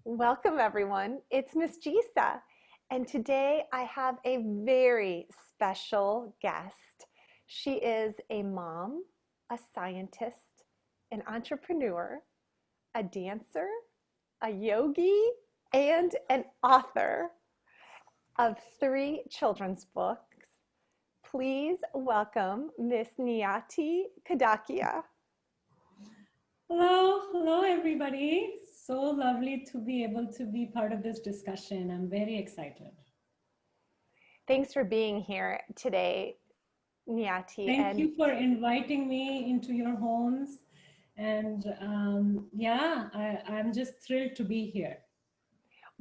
Welcome, everyone. It's Miss Jisa, and today I have a very special guest. She is a mom, a scientist, an entrepreneur, a dancer, a yogi, and an author of three children's books. Please welcome Miss Niyati Kadakia. Hello, everybody. So lovely to be able to be part of this discussion. I'm very excited. Thanks for being here today, Niyati. Thank And you for inviting me into your homes. And I'm just thrilled to be here.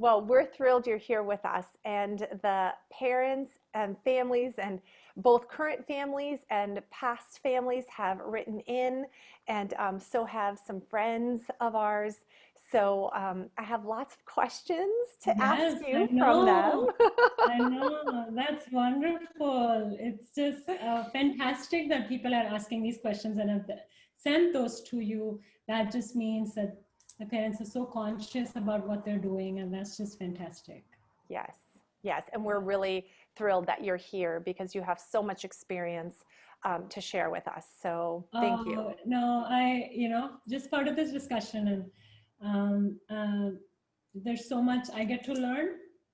well, we're thrilled you're here with us. And the parents and families, and both current families and past families, have written in, and so have some friends of ours. So I have lots of questions to ask Yes, I you from them. know. I know. That's wonderful. It's just fantastic that people are asking these questions and have sent those to you. That just means that the parents are so conscious about what they're doing, and that's just fantastic. Yes, yes. And we're really thrilled that you're here because you have so much experience to share with us. So thank you. No, just part of this discussion, and there's so much I get to learn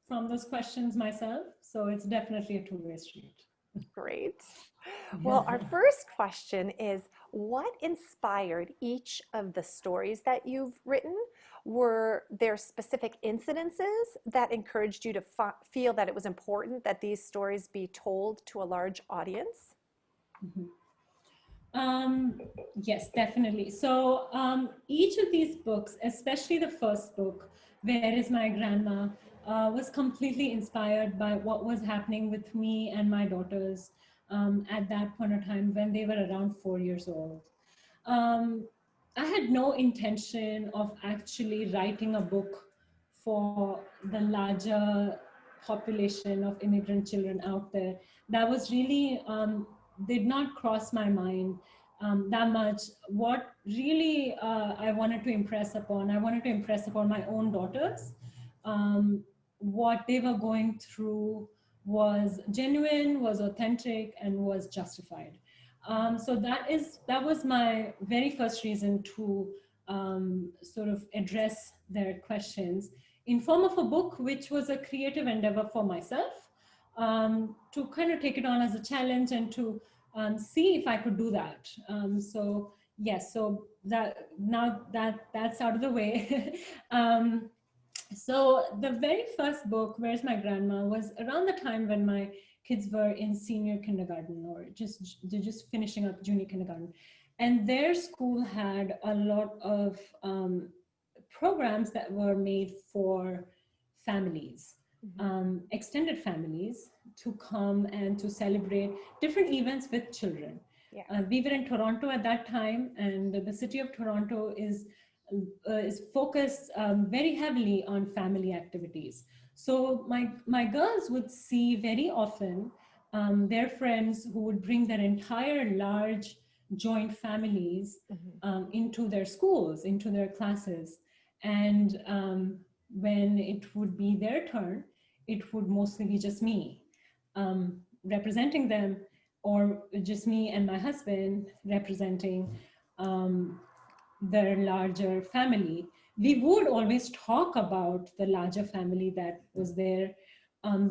from those questions myself. So it's definitely a two-way street. Great. Well, our Yeah. first question is, what inspired each of the stories that you've written? Were there specific incidences that encouraged you to feel that it was important that these stories be told to a large audience? Mhm. Yes, definitely. So each of these books, especially the first book, Where is My Grandma, was completely inspired by what was happening with me and my daughters at that point of time when they were around 4 years old. Um, I had no intention of actually writing a book for the larger population of immigrant children out there. That was really did not cross my mind that much. What really I wanted to impress upon my own daughters. What they were going through was genuine, was authentic, and was justified. So that was my very first reason to sort of address their questions in form of a book, which was a creative endeavor for myself, to kind of take it on as a challenge and to see if I could do that. So yes, so that now that that's out of the way. So the very first book, Where's My Grandma, was around the time when my kids were in senior kindergarten, or they're just finishing up junior kindergarten, and their school had a lot of programs that were made for families, Mhm. extended families, to come and to celebrate different events with children. Yes. We were in Toronto at that time, and the city of Toronto is focused very heavily on family activities. So my girls would see very often their friends who would bring their entire large joint families Mhm. into their schools, into their classes. And when it would be their turn, it would mostly be just me representing them, or just me and my husband representing their larger family. We would always talk about the larger family that was there,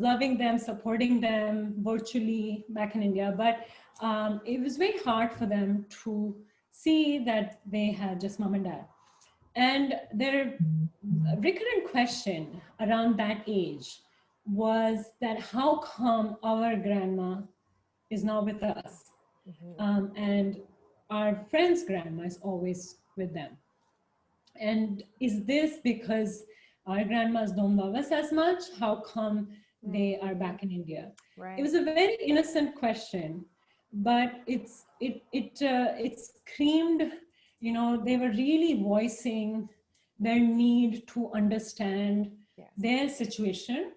loving them, supporting them virtually back in India. But it was very hard for them to see that they had just mom and dad. And their recurrent question around that age was that how come our grandma is now with us, Mhm. and our friend's grandma is always with them? And is this because our grandmas don't love us as much? How come they are Mhm. back in India? It Right. was a very innocent question, but it screamed. They were really voicing their need to understand Yes. their situation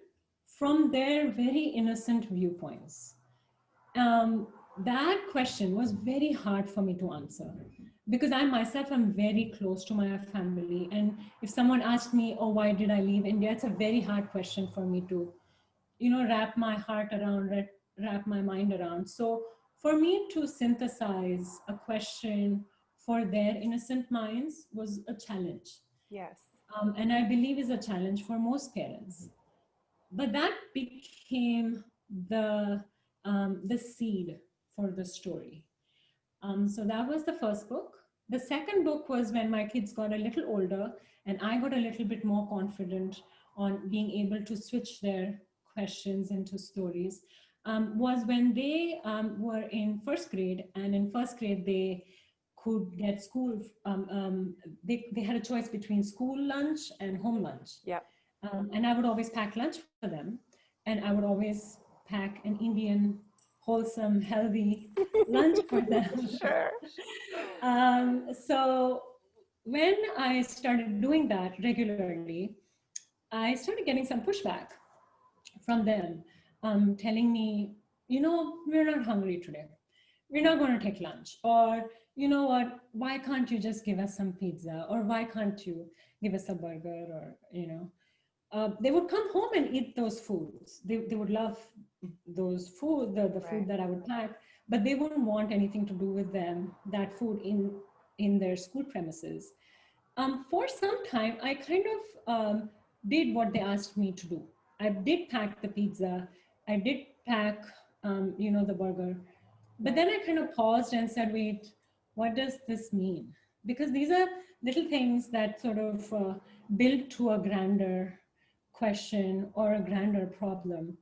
from their very innocent viewpoints. um, that question was very hard for me to answer, because I myself am very close to my family. And if someone asked me, oh, why did I leave India? It's a very hard question for me to, wrap my heart around, wrap my mind around. So for me to synthesize a question for their innocent minds was a challenge. Yes. And I believe is a challenge for most parents. But that became the seed for the story. So that was the first book. The second book was when my kids got a little older and I got a little bit more confident on being able to switch their questions into stories. Was when they were in first grade, and in first grade they could get school. They had a choice between school lunch and home lunch. Yep. And I would always pack lunch for them, and I would always pack an Indian, wholesome, healthy lunch for them. Sure. So when I started doing that regularly, I started getting some pushback from them, telling me, we're not hungry today. We're not going to take lunch. Or, you know what, why can't you just give us some pizza? Or why can't you give us a burger? Or, they would come home and eat those foods. They would love those food, the food Right. that I would pack, but they wouldn't want anything to do with them, that food in their school premises. For some time, I kind of did what they asked me to do. I did pack the pizza. I did pack, the burger. But then I kind of paused and said, wait, what does this mean? Because these are little things that sort of build to a grander question or a grander problem.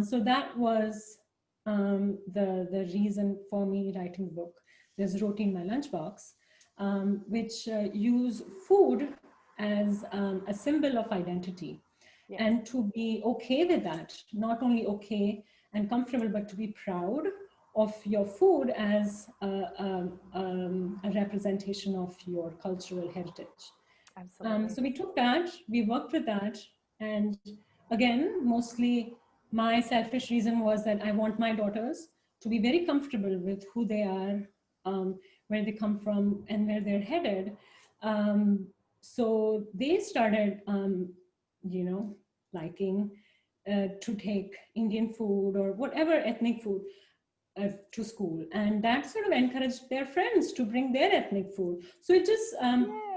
So that was the reason for me writing the book. There's Roti in My Lunchbox, which use food as a symbol of identity. Yes. And to be okay with that, not only okay and comfortable, but to be proud of your food as a representation of your cultural heritage. Absolutely. So we took that, we worked with that. And again, mostly my selfish reason was that I want my daughters to be very comfortable with who they are, where they come from, and where they're headed. So they started, liking to take Indian food or whatever ethnic food to school, and that sort of encouraged their friends to bring their ethnic food. So it just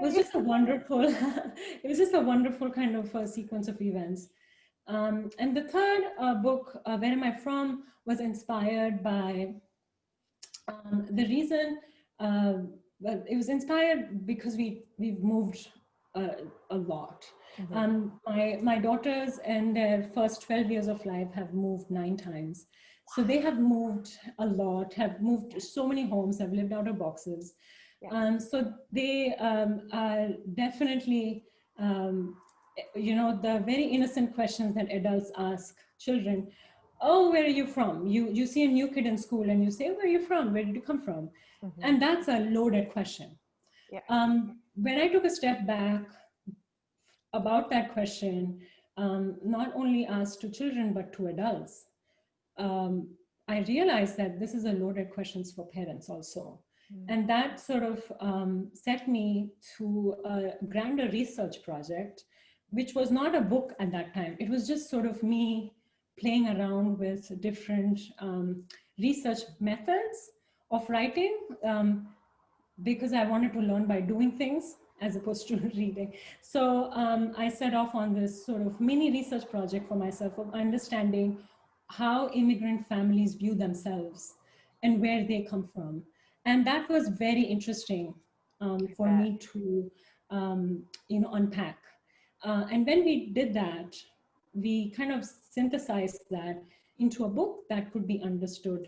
was just a wonderful it was just a wonderful kind of sequence of events. And the third book, Where Am I From, was inspired by the reason well, it was inspired because we've moved a lot. My daughters in their first 12 years of life have moved 9 times. So they have moved a lot, have moved so many homes, have lived out of boxes. Yes. So they are definitely, the very innocent questions that adults ask children. Oh, where are you from? You see a new kid in school and you say, where are you from? Where did you come from? And that's a loaded question. Yes. When I took a step back about that question, not only asked to children, but to adults, I realized that this is a loaded question for parents also. And that sort of set me to a grander research project, which was not a book at that time. It was just sort of me playing around with different research methods of writing, because I wanted to learn by doing things as opposed to reading. So I set off on this sort of mini research project for myself of understanding how immigrant families view themselves and where they come from. And that was very interesting for me to unpack. And when we did that, we kind of synthesized that into a book that could be understood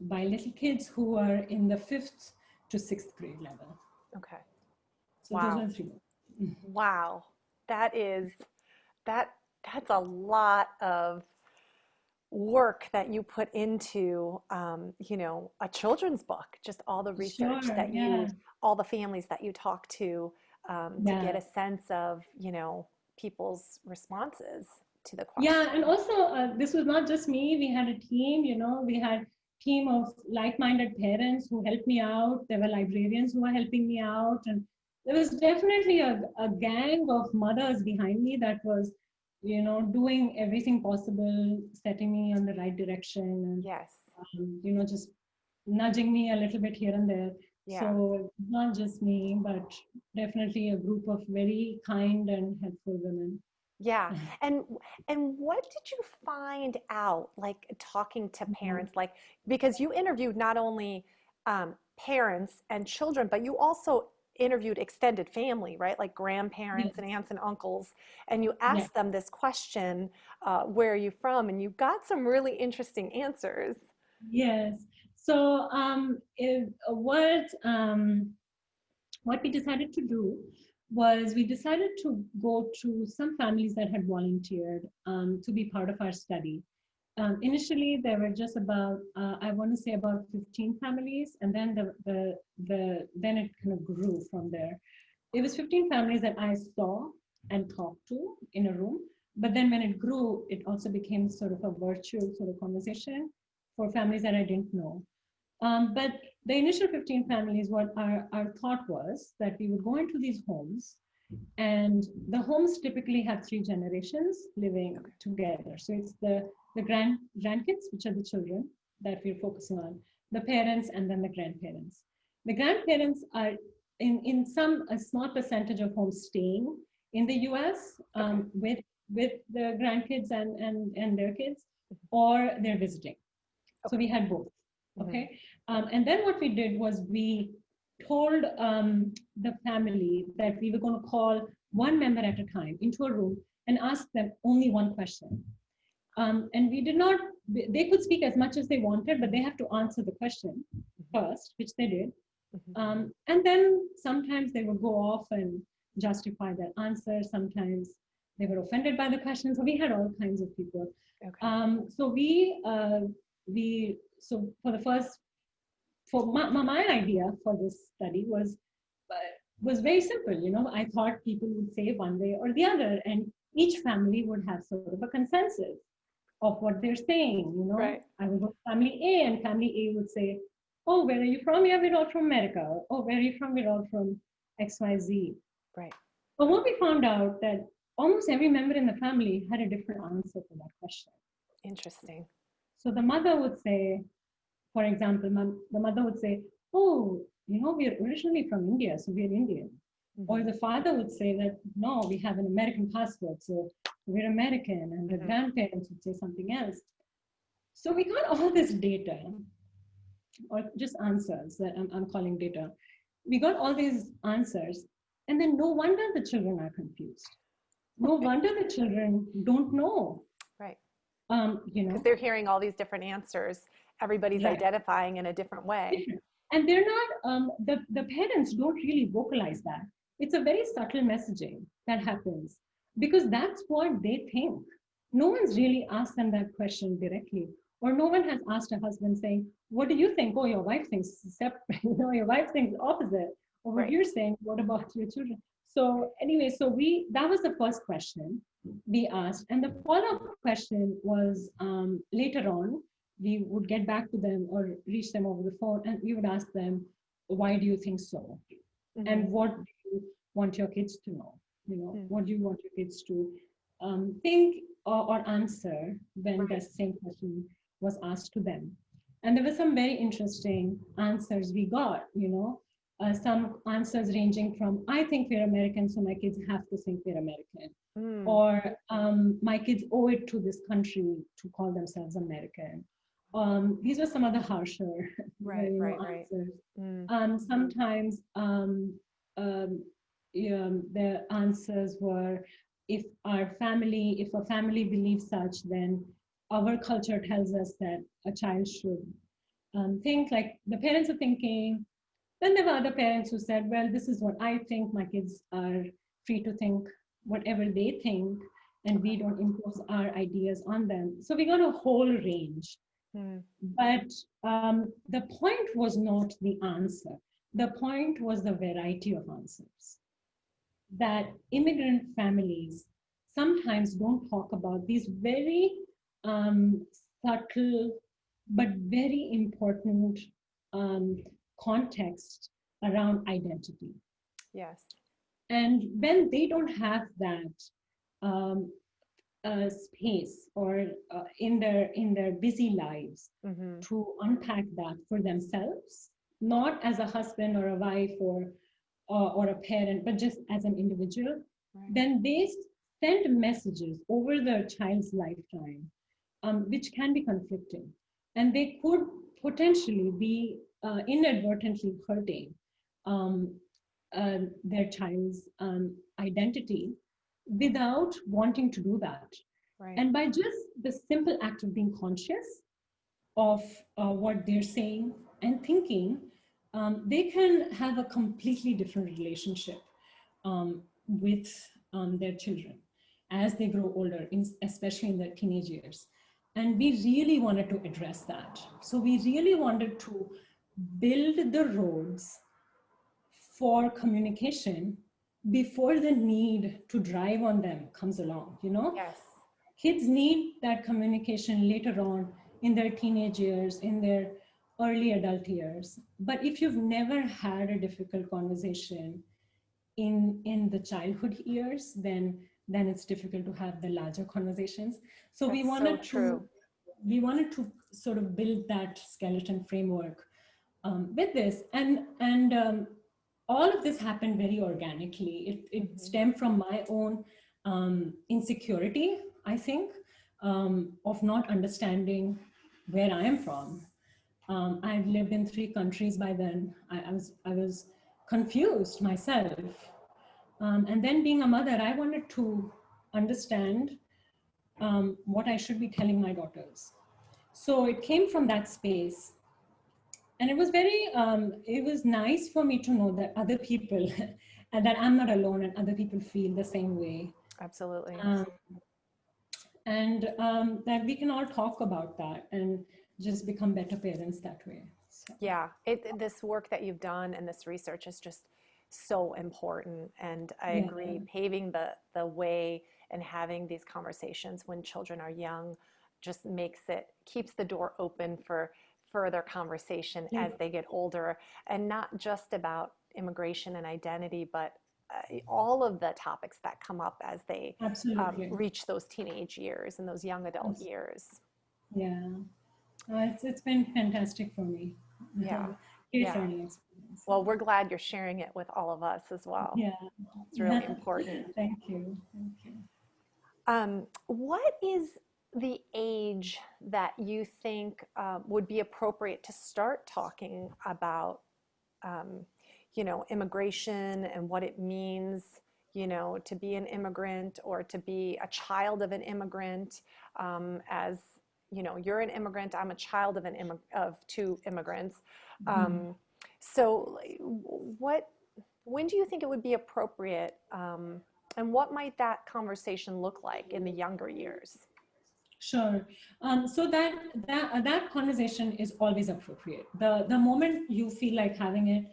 by little kids who are in the 5th to 6th grade level. Okay. So Wow. those are 3 books. Wow. That's a lot of work that you put into a children's book, just all the research Sure, that yeah. all the families that you talk to get a sense of people's responses to the question. Yeah, and also this was not just me. We had a team, we had team of like-minded parents who helped me out. There were librarians who were helping me out, and there was definitely a gang of mothers behind me that was, doing everything possible, setting me on the right direction, and Yes. just nudging me a little bit here and there. Yeah. So not just me, but definitely a group of very kind and helpful women. Yeah. And what did you find out, like talking to parents, like because you interviewed not only parents and children, but you also interviewed extended family, right? Like grandparents and Yes. aunts and uncles, and you Yeah. asked them this question, where are you from? And you got some really interesting answers. Yes. So what we decided to do was we decided to go to some families that had volunteered to be part of our study. Initially, there were just about I want to say about 15 families, and then then it kind of grew from there. It was 15 families that I saw and talked to in a room. But then when it grew, it also became sort of a virtual sort of conversation for families that I didn't know. But the initial 15 families, what our thought was that we would go into these homes, and the homes typically have three generations living together. So it's the grandkids, which are the children that we're focusing on, the parents, and then the grandparents. The grandparents are in a small percentage of homes staying in the US with the grandkids and their kids, or they're visiting. So we had both. Okay. And then what we did was we told the family that we were going to call one member at a time into a room and ask them only one question. And we did not, they could speak as much as they wanted, but they have to answer the question first, which they did. And then sometimes they would go off and justify their answer. Sometimes they were offended by the question. So we had all kinds of people. So for the first, for my idea for this study was very simple. I thought people would say one way or the other, and each family would have sort of a consensus of what they're saying. Right. I would go to family A, and family A would say, "Oh, where are you from? Yeah, we're all from America." "Oh, where are you from? We're all from XYZ." Right. But what we found out that almost every member in the family had a different answer to that question. Interesting. So the mother would say, for example, the mother would say, "Oh, we're originally from India, so we're Indian." Or the father would say that, "No, we have an American passport, so we're American." And the grandparents would say something else. So we got all this data, or just answers that I'm calling data. We got all these answers, and then no wonder the children are confused. No wonder the children don't know. Right. Because Because they're hearing all these different answers. Everybody's right. identifying in a different way. Different. And they're not, the parents don't really vocalize that. It's a very subtle messaging that happens because that's what they think. No one's really asked them that question directly, or no one has asked a husband saying, "What do you think?" "Oh, your wife thinks separate." Your wife thinks opposite. Or what you're saying, "What about your children?" So anyway, that was the first question we asked. And the follow-up question was later on, we would get back to them or reach them over the phone, and we would ask them, "Why do you think so? And what do you want your kids to know? What do you want your kids to think or answer when the same question was asked to them?" And there were some very interesting answers we got, some answers ranging from, "I think we're American, so my kids have to think we're American." Or "My kids owe it to this country to call themselves American." These were some of the harsher answers. Sometimes the answers were, if a family believes such, then our culture tells us that a child should think like the parents are thinking. Then there were other parents who said, "Well, this is what I think. My kids are free to think whatever they think, and we don't impose our ideas on them." So we got a whole range. But the point was not the answer. The point was the variety of answers. That immigrant families sometimes don't talk about these very subtle but very important um, context around identity. Yes. And when they don't have that um, space or in their busy lives Mm-hmm. to unpack that for themselves, not as a husband or a wife or a parent, but just as an individual, Right. then they send messages over their child's lifetime, which can be conflicting. And they could potentially be inadvertently hurting um, their child's identity without wanting to do that. Right. And by just the simple act of being conscious of what they're saying and thinking, they can have a completely different relationship with their children as they grow older, especially in their teenage years. And we really wanted to address that. So we really wanted to build the roads for communication before the need to drive on them comes along, you know? Yes. Kids need that communication later on in their teenage years, in their early adult years. But if you've never had a difficult conversation in the childhood years, then it's difficult to have the larger conversations. So That's so true. we wanted to sort of build that skeleton framework with this, and all of this happened very organically. It Mm-hmm. stemmed from my own insecurity, I think, of not understanding where I am from. I've lived in 3 countries by then. I was confused myself, and then being a mother, I wanted to understand what I should be telling my daughters. So it came from that space, and it was very it was nice for me to know that other people and that I'm not alone and other people feel the same way, Absolutely. um, and that we can all talk about that and just become better parents that way. So Yeah, this work that you've done and this research is just so important. And I yeah, agree, paving the way and having these conversations when children are young just keeps the door open for further conversation yeah, as they get older, and not just about immigration and identity, but all of the topics that come up as they absolutely. reach those teenage years and those young adult years. Yeah, it's been fantastic for me. Yeah, Great yeah. learning experience. Well, we're glad you're sharing it with all of us as well. Yeah, It's really important. thank you, thank you. What is the age that you think would be appropriate to start talking about, um, immigration and what it means, to be an immigrant or to be a child of an immigrant? As you're an immigrant, I'm a child of of two immigrants. Mhm. Um, so, what when do you think it would be appropriate, and what might that conversation look like in the younger years? Sure. So that conversation is always appropriate. The moment you feel like having it,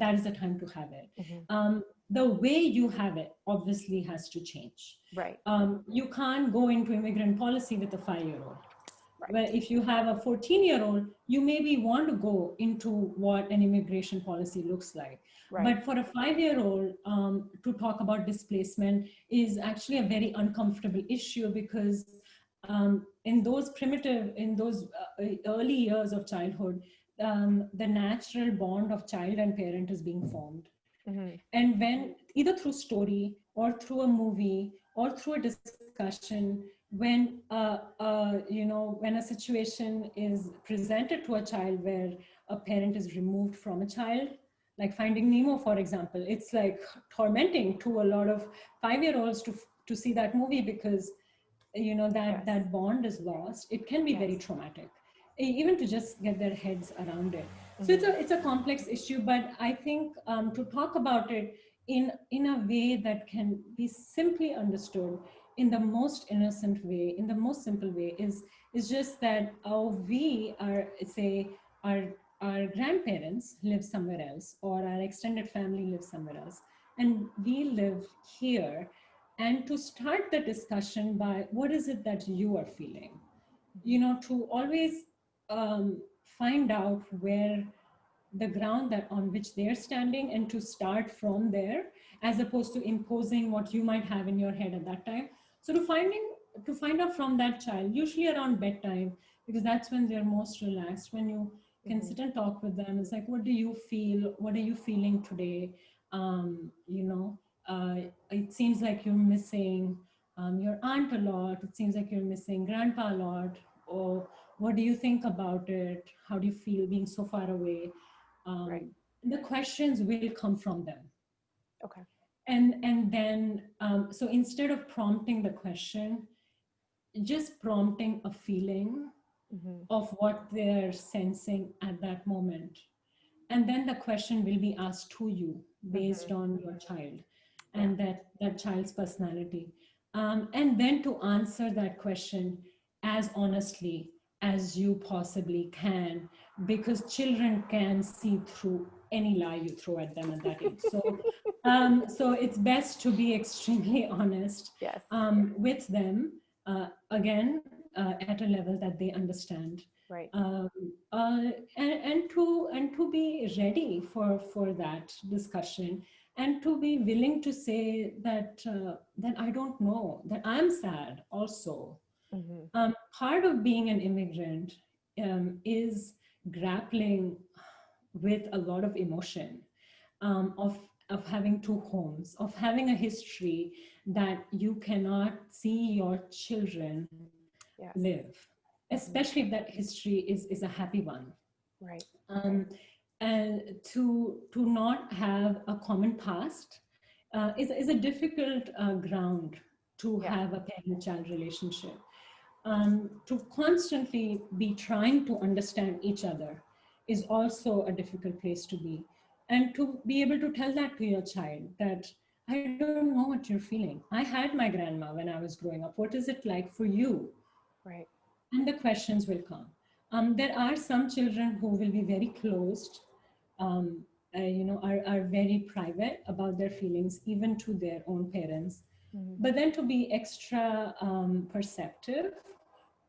that is the time to have it. Hmm. The way you have it obviously has to change. Right, You can't go into immigrant policy with a 5-year-old. Well, right, if you have a 14-year-old, you maybe want to go into what an immigration policy looks like. right. But for a 5-year-old, to talk about displacement is actually a very uncomfortable issue because in those early years of childhood, the natural bond of child and parent is being formed. Hmm. And when either through story or through a movie or through a discussion, when a situation is presented to a child where a parent is removed from a child, like Finding Nemo, for example, it's like tormenting to a lot of 5-year-olds to see that movie because Yes, that bond is lost. It can be yes. very traumatic, even to just get their heads around it. So Hmm. it's a complex issue, but I think to talk about it in a way that can be simply understood in the most innocent way, in the most simple way, is just that we are, say, our our grandparents live somewhere else or our extended family lives somewhere else and we live here, and to start the discussion by what is it that you are feeling, Hmm. to always find out where the ground that on which they're standing, and to start from there, as opposed to imposing what you might have in your head at that time. So to find out from that child, usually around bedtime, because that's when they're most relaxed, when you can Mm-hmm. sit and talk with them. It's like, what do you feel, what are you feeling today? You know, it seems like you're missing your aunt a lot, it seems like you're missing grandpa a lot, or what do you think about it, how do you feel being so far away? Right. The questions will come from them. Okay. And then so instead of prompting the question, just prompting a feeling Mm-hmm. of what they're sensing at that moment, and then the question will be asked to you Mm-hmm. based on your child Yeah. and that child's personality, and then to answer that question as honestly as you possibly can, because children can see through any lie you throw at them at that age. So so it's best to be extremely honest Yes. with them, again, at a level that they understand, Right. um, and to be ready for that discussion, and to be willing to say that that I don't know, that I'm sad also. Mm-hmm. Part of being an immigrant is grappling with a lot of emotion, of having two homes, of having a history that you cannot see your children Yes. live, Mm-hmm. especially if that history is a happy one. Right. Um, and to not have a common past is a difficult ground to Yeah. have a parent-child relationship. To constantly be trying to understand each other is also a difficult place to be. And to be able to tell that to your child that I don't know what you're feeling. I had my grandma when I was growing up. What is it like for you? Right. And the questions will come. There are some children who will be very closed, are very private about their feelings, even to their own parents. Mm-hmm. But then to be extra perceptive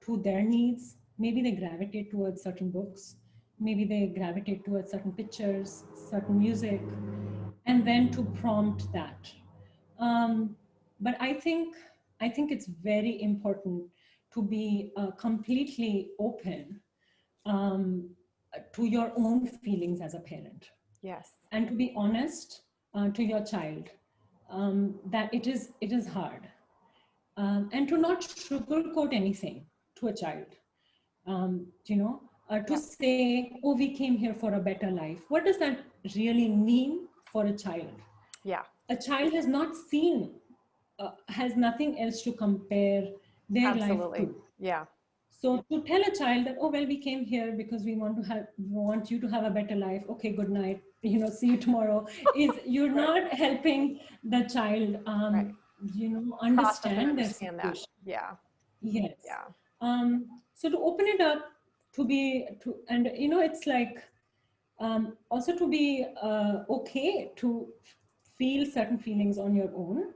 to their needs, maybe they gravitate towards certain books, maybe they gravitate towards certain pictures, certain music, and then to prompt that. Um, but I think it's very important to be completely open um, to your own feelings as a parent, Yes. and to be honest to your child, that it is hard, and to not sugarcoat anything to a child. To Yeah. say, oh, we came here for a better life. What does that really mean for a child? Yeah. A child has not seen, has nothing else to compare their life Absolutely. to. Yeah. So to tell a child that, oh, well, we came here because we want you to have a better life. Okay, good night. See you tomorrow. Is you're Right. not helping the child, Right. Process and understand their understand that. situation. Yeah. Yes. Yeah. So to open it up, and it's like, also to be okay to feel certain feelings on your own.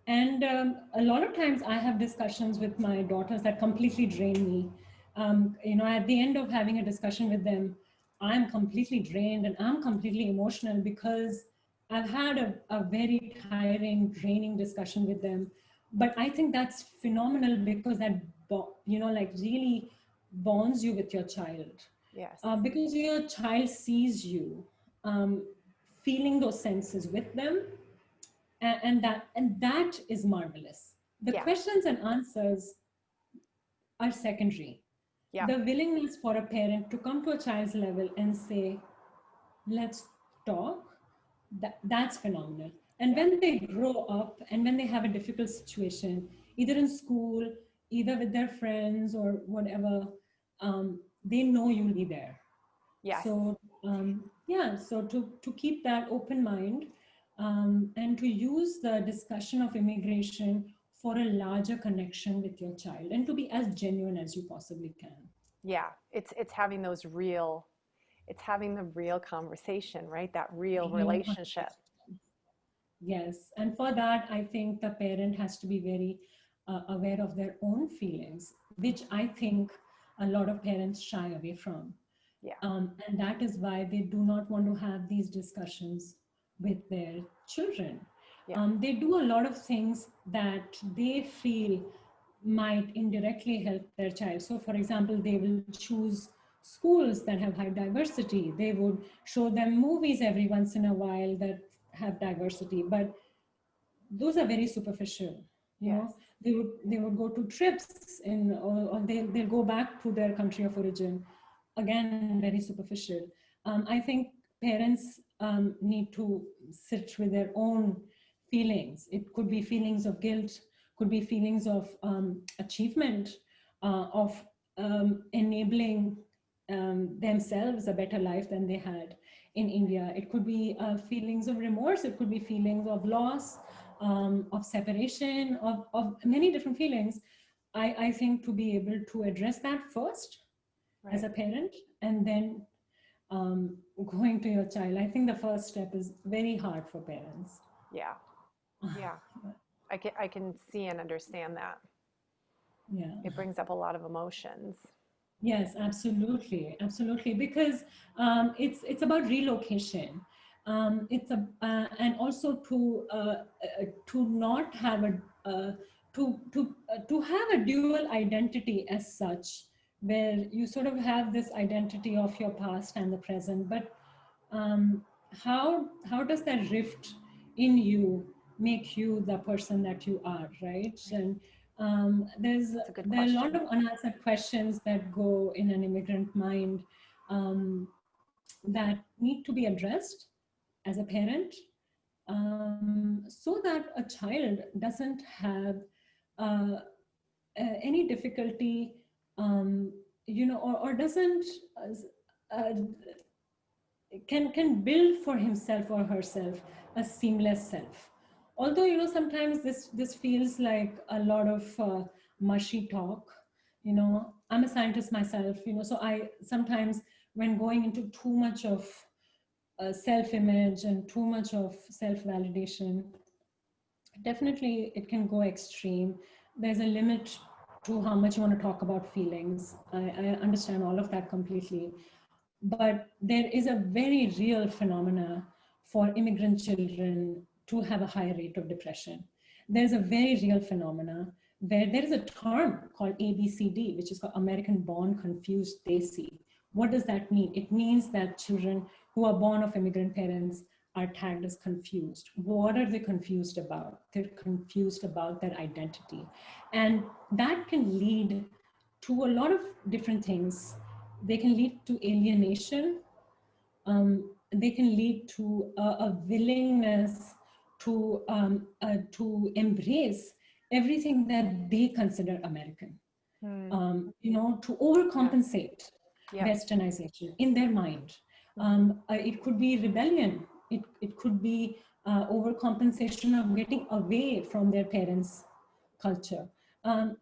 And a lot of times I have discussions with my daughters that completely drain me. At the end of having a discussion with them, I'm completely drained and I'm completely emotional because I've had a very tiring, draining discussion with them. But I think that's phenomenal because that, like really bonds you with your child. Yes. Because your child sees you um, feeling those senses with them, and that is marvelous. The Yeah. questions and answers are secondary. Yeah. The willingness for a parent to come to a child's level and say, let's talk, that's phenomenal. And Yeah. when they grow up and when they have a difficult situation, either in school, either with their friends or whatever, they know you'll be there. Yes. So yeah, so to keep that open mind, and to use the discussion of immigration for a larger connection with your child, and to be as genuine as you possibly can. Yeah. It's having those real, it's having the real conversation, right? That real Real relationship. conversation. Yes, and for that, I think the parent has to be very aware of their own feelings, which I think a lot of parents shy away from. Yeah. And that is why they do not want to have these discussions with their children. Yeah. They do a lot of things that they feel might indirectly help their child. So, for example, they will choose schools that have high diversity. They would show them movies every once in a while that have diversity, but those are very superficial. You Yes. know, they would go to trips or they'll go back to their country of origin, again very superficial. I think parents need to sit with their own feelings. It could be feelings of guilt, could be feelings of achievement, of enabling themselves a better life than they had in India. It could be feelings of remorse, it could be feelings of loss, of separation, of many different feelings. I think to be able to address that first as Right. a parent, and then going to your child. I think the first step is very hard for parents. Yeah. Yeah. I can see and understand that. Yeah. It brings up a lot of emotions. Yes, absolutely, absolutely. Because it's about relocation. And also to not have to have a dual identity as such, where you sort of have this identity of your past and the present, but um, how does that rift in you make you the person that you are, right? And That's a good there are a lot question. of unanswered questions that go in an immigrant mind, that need to be addressed as a parent, so that a child doesn't have uh, any difficulty, um, or doesn't uh, can build for himself or herself a seamless self. Although sometimes this feels like a lot of mushy talk. I'm a scientist myself, so I sometimes, when going into too much of self-image and too much of self-validation, definitely it can go extreme. There's a limit to how much you want to talk about feelings. I understand all of that completely. But there is a very real phenomena for immigrant children to have a high rate of depression. There's a very real phenomena where there is a term called ABCD, which is called American Born Confused Desi. What does that mean? It means that children who are born of immigrant parents are tagged as confused. What are they confused about? They're confused about their identity. And that can lead to a lot of different things. They can lead to alienation. They can lead to a willingness to embrace everything that they consider American. Hmm. To Yeah. overcompensate Yep. westernization in their mind. Hmm. It could be rebellion. It could be overcompensation of getting away from their parents' culture.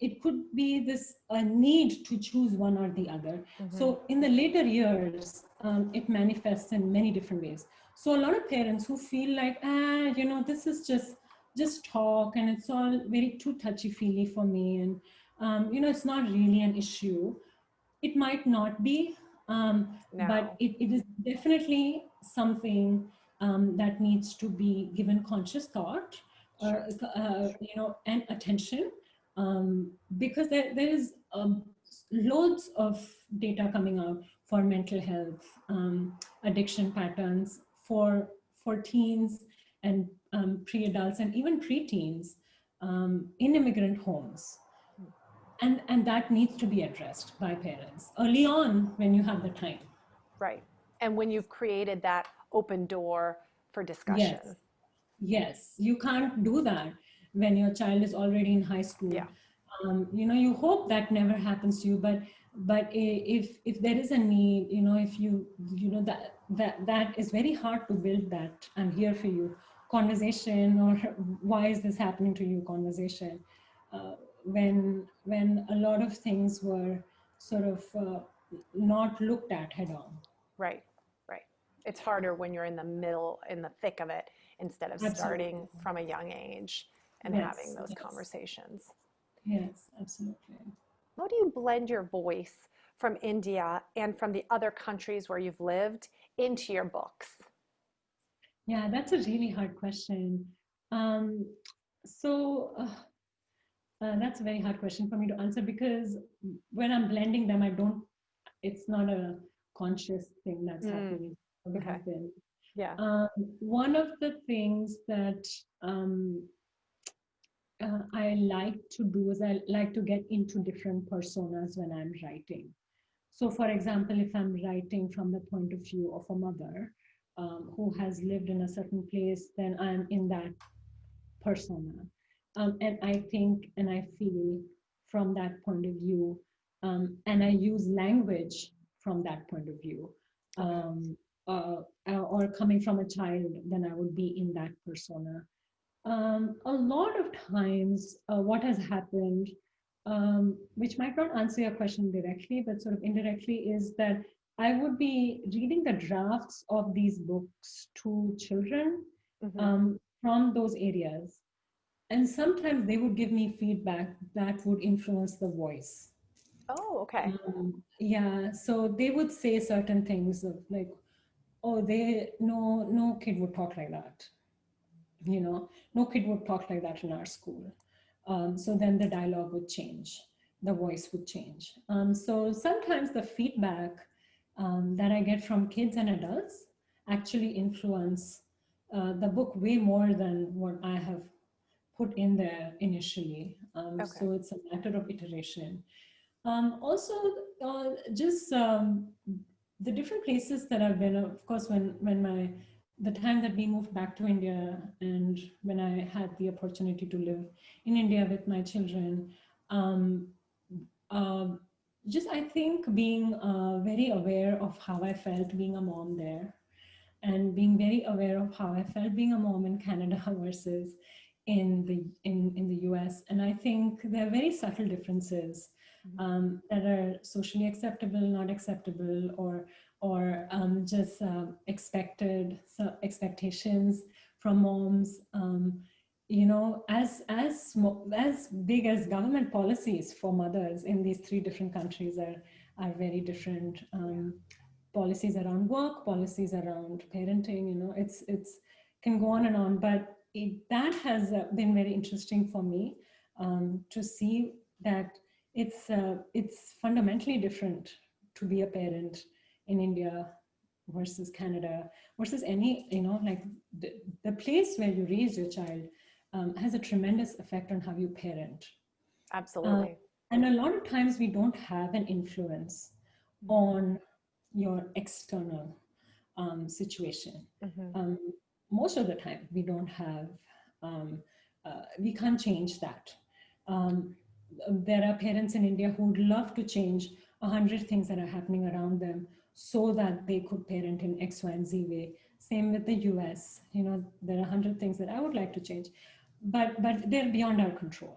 It could be this need to choose one or the other. Hmm. So in the later years, it manifests in many different ways. So a lot of parents who feel like, this is just talk, and it's all very too touchy-feely for me, and it's not really an issue. It might not be, but No. it is definitely something that needs to be given conscious thought, Sure. and attention, because there is loads of data coming out for mental health, addiction patterns for teens and pre-adults and even pre-teens in immigrant homes. And that needs to be addressed by parents early on when you have the time. Right. And when you've created that open door for Yes, discussion. yes, you can't do that when your child is already in high school. Yeah. You hope that never happens to you, but if there is a need, if that is very hard to build that "I'm here for you" conversation, or "why is this happening to you" conversation, uh, when a lot of things were sort of not looked at head on. Right. Right. It's harder when you're in the middle, in the thick of it, instead of starting Absolutely. from a young age and having Yes, those yes, conversations. yes, absolutely. How do you blend your voice from India and from the other countries where you've lived into your books? Yeah, that's a really hard question. Um, so that's a very hard question for me to answer because when I'm blending them, it's not a conscious thing that's Mm, happening. It okay. have been. Yeah. Um, One of the things that I like to do is I like to get into different personas when I'm writing. So, for example, if I'm writing from the point of view of a mother who has lived in a certain place, then I'm in that persona. And I think and I feel from that point of view, and I use language from that point of view. Okay. Um, or coming from a child, then I would be in that persona. A lot of times, what has happened, which might not answer your question directly, but sort of indirectly, is that I would be reading the drafts of these books to children Hmm. from those areas. And sometimes they would give me feedback that would influence the voice. Oh, okay. Yeah, so they would say certain things of like, oh, no kid would talk like that. No kid would talk like that in our school. So then the dialogue would change, the voice would change. So sometimes the feedback that I get from kids and adults actually influence the book way more than what I have put in there initially. Okay. So it's a matter of iteration. Also, just the different places that I've been. Of course, when the time that we moved back to India, and when I had the opportunity to live in India with my children, um, uh, just I think being very aware of how I felt being a mom there, and being very aware of how I felt being a mom in Canada versus in the US. And I think there are very subtle differences that are socially acceptable, not acceptable, or just expected expectations from moms. As big as government policies for mothers in these three different countries are very different. Yeah. Policies around work, policies around parenting, it's can go on and on, but that has been very interesting for me to see that it's fundamentally different to be a parent in India versus Canada versus any, like the place where you raise your child has a tremendous effect on how you parent. Uh, Absolutely. and a lot of times we don't have an influence on your external situation. Hmm. Um, Most of the time, we can't change that. Um, there are parents in India who would love to change 100 things that are happening around them so that they could parent in X, Y, and Z way. Same with the US. There are 100 things that I would like to change, but they're beyond our control.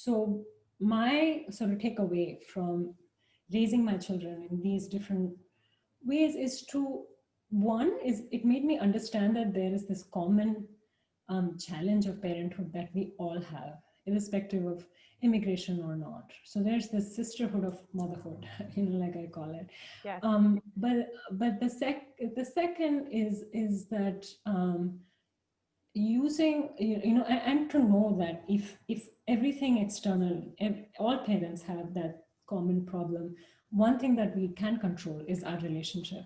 So my sort of takeaway from raising my children in these different ways is to one is it made me understand that there is this common challenge of parenthood that we all have, irrespective of immigration or not. So there's this sisterhood of motherhood, like I call it. Yes. But the second is that using, and to know that if everything external, all parents have that common problem. One thing that we can control is our relationship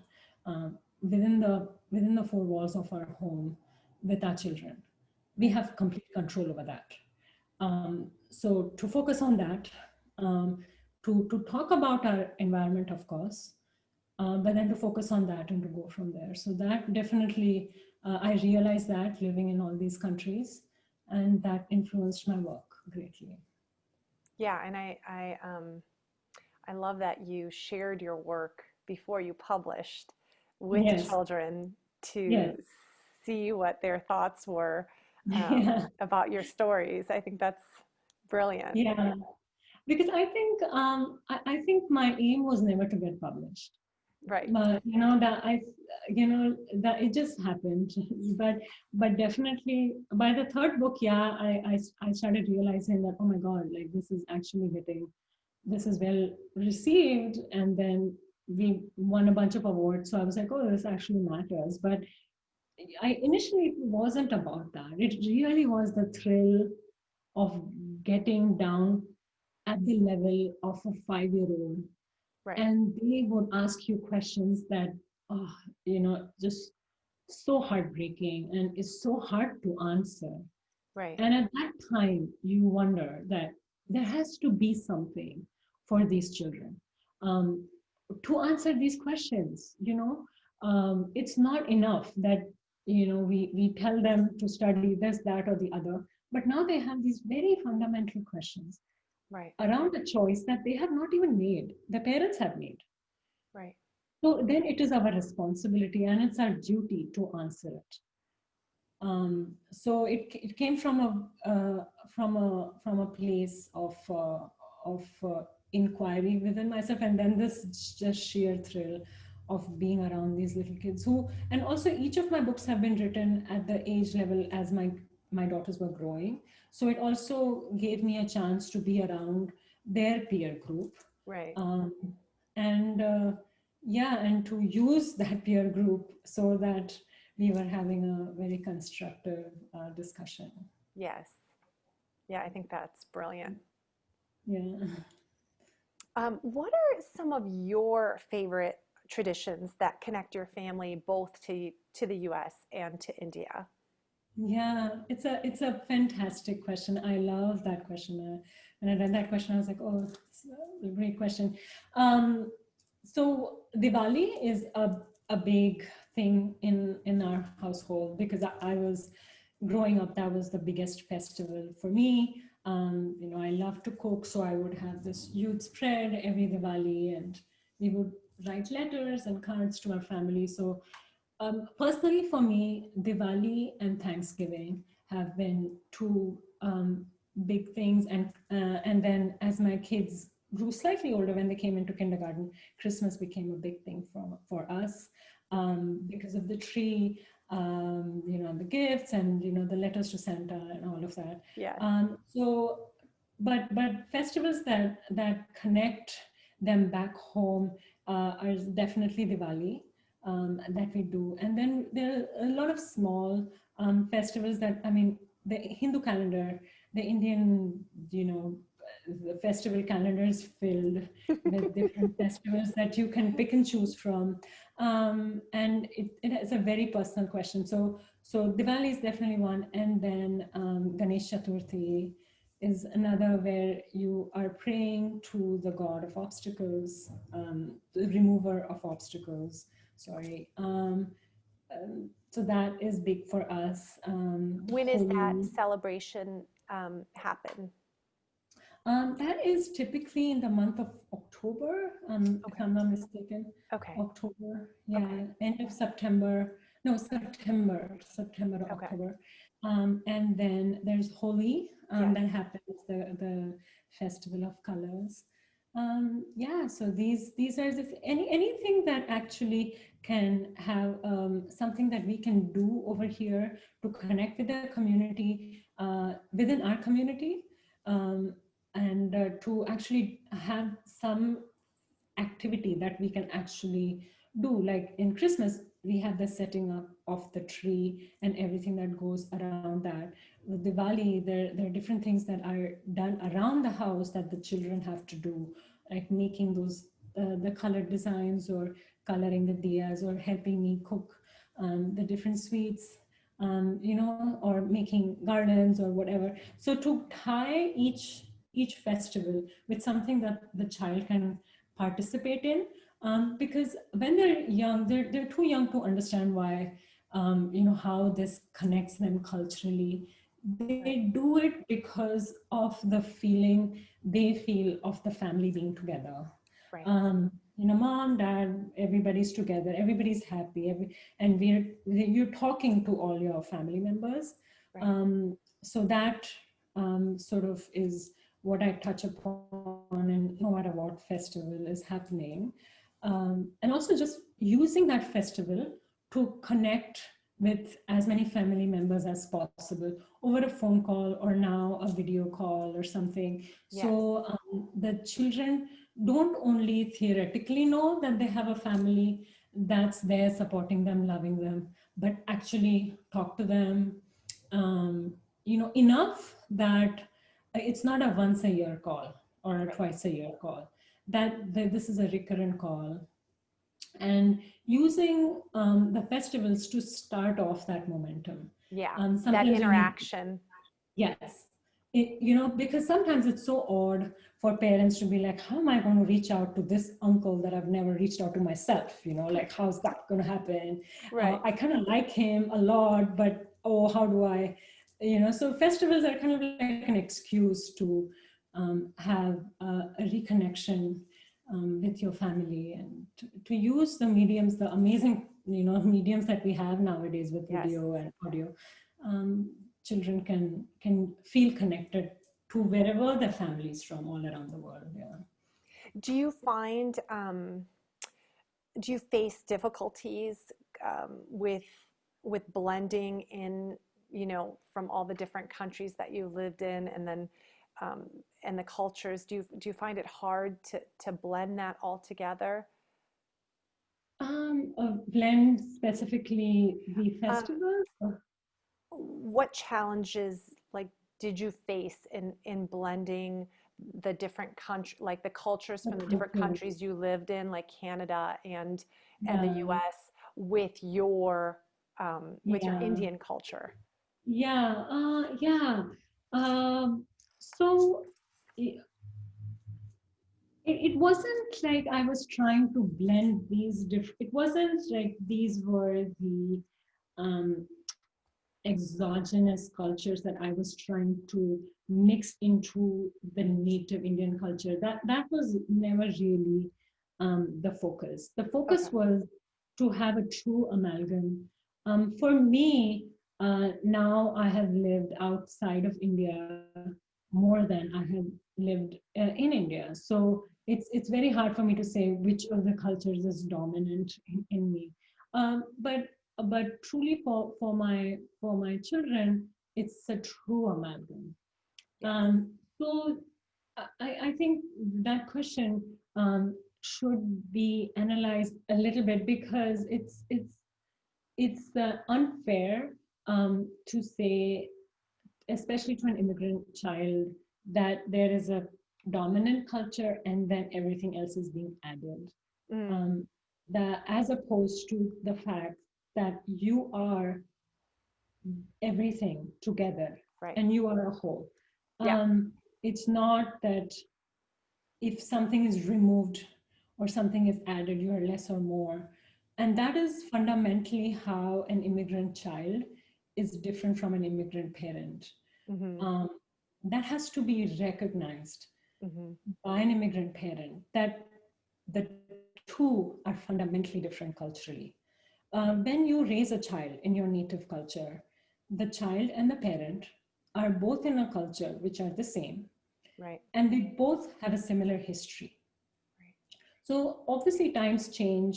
within the four walls of our home with our children. We Right. have complete control over that. So to focus on that, to talk about our environment, of course, but then to focus on that and to go from there. So that definitely, I realized that living in all these countries, and that influenced my work greatly. Yeah, and I love that you shared your work before you published with Yes, children to yes, see what their thoughts were yeah, about your stories. I think that's brilliant. yeah. Because I think my aim was never to get published. Right. But that it just happened. but but definitely by the third book, yeah, I started realizing that, oh my god, like this is actually hitting this is well received, and then we won a bunch of awards. So I was like, oh, this actually matters. But I initially, it wasn't about that. It really was the thrill of getting down at the level of a 5-year-old, Right. and they would ask you questions that, oh, just so heartbreaking and it's so hard to answer. Right. And at that time, you wonder that there has to be something for these children um, to answer these questions. It's not enough that we tell them to study this, that, or the other. But now they have these very fundamental questions Right. around a choice that they have not even made. The parents have made. Right. So then it is our responsibility and it's our duty to answer it. So it came from a place of inquiry within myself, and then this just sheer thrill of being around these little kids who, and also each of my books have been written at the age level as my daughters were growing. So it also gave me a chance to be around their peer group, Right. um, and yeah, and to use that peer group so that we were having a very constructive discussion. Yes. Yeah, I think that's brilliant. Yeah. What are some of your favorite traditions that connect your family both to the U.S. and to India? Yeah, it's a fantastic question. I love that question. When I read that question, I was like, oh, it's a great question. Um, so Diwali is a big thing in our household because I was growing up. That was the biggest festival for me. I love to cook, so I would have this huge spread every Diwali, and we would write letters and cards to our family. So personally, for me, Diwali and Thanksgiving have been two big things, and then as my kids grew slightly older, when they came into kindergarten, Christmas became a big thing for us because of the tree, the gifts, and the letters to Santa and all of that. Yes. So, but festivals that connect them back home are definitely Diwali that we do. And then there are a lot of small festivals that, I mean, the Hindu calendar, the Indian, the festival calendar is filled with different festivals that you can pick and choose from. And it is a very personal question. So Diwali is definitely one. And then Ganesh Chaturthi is another where you are praying to the god of obstacles, the remover of obstacles. Sorry. So that is big for us. When is that Holi. celebration happen? That is typically in the month of October, if Okay. I'm not mistaken. Okay. October, Okay. yeah, end of September. No, September to Okay. October. And then there's Holi, Yes. that happens, the festival of colors. Yeah, so these are anything that actually can have something that we can do over here to connect with the community, within our community. Um, and to actually have some activity that we can actually do. Like in Christmas, we have the setting up of the tree and everything that goes around that. With Diwali, there are different things that are done around the house that the children have to do, like making those the colored designs, or coloring the diyas, or helping me cook the different sweets, or making gardens or whatever. So to tie each festival with something that the child can participate in, because when they're young, they're too young to understand why, how this connects them culturally. Right. They do it because of the feeling they feel of the family being together. Right. Mom, dad, everybody's together, everybody's happy, and you're talking to all your family members. Right. So that sort of is what I touch upon in no matter what festival is happening. And also just using that festival to connect with as many family members as possible over a phone call or now a video call or something. Yes. So the children don't only theoretically know that they have a family that's there supporting them, loving them, but actually talk to them, enough that it's not a once a year call or a Right. twice a year call, that this is a recurrent call, and using the festivals to start off that momentum. Yeah. That Sometimes you need, interaction. yes, because sometimes it's so odd for parents to be like, how am I going to reach out to this uncle that I've never reached out to myself? Like, how's that going to happen? Right. I kind of like him a lot, but oh, how do I? So festivals are kind of like an excuse to have a reconnection with your family, and to use the mediums, the amazing mediums that we have nowadays with Yes. video and audio. Children can feel connected to wherever their families from all around the world. Yeah. Do you find, do you face difficulties with blending in, from all the different countries that you lived in, and then um, and the cultures? Do you find it hard to blend that all together? Blend specifically the Um, festivals. what challenges like did you face in blending the different country, like the cultures from the different Okay. countries you lived in, like Canada and the Yeah. US, with your Yeah. Indian culture? Yeah. Yeah. So it wasn't like I was trying to blend these different. It wasn't like these were the um, exogenous cultures that I was trying to mix into the native Indian culture. That was never really the focus. The Okay. focus was to have a true amalgam. For me, now I have lived outside of India more than I have lived in India. So it's very hard for me to say which of the cultures is dominant in me. But truly for my children, it's a true amalgam. Yes. So I think that question should be analyzed a little bit, because it's unfair to say, especially to an immigrant child, that there is a dominant culture and then everything else is being added. Mm, Um, as opposed to the fact that you are everything together right. and you are a whole. Yeah. It's not that if something is removed or something is added, you are less or more. And that is fundamentally how an immigrant child is different from an immigrant parent. Hmm. Um, that has to be recognized Hmm. by an immigrant parent, that the two are fundamentally different culturally. When you raise a child in your native culture, the child and the parent are both in a culture which are the same, Right. and they both have a similar history. Right. So obviously times change,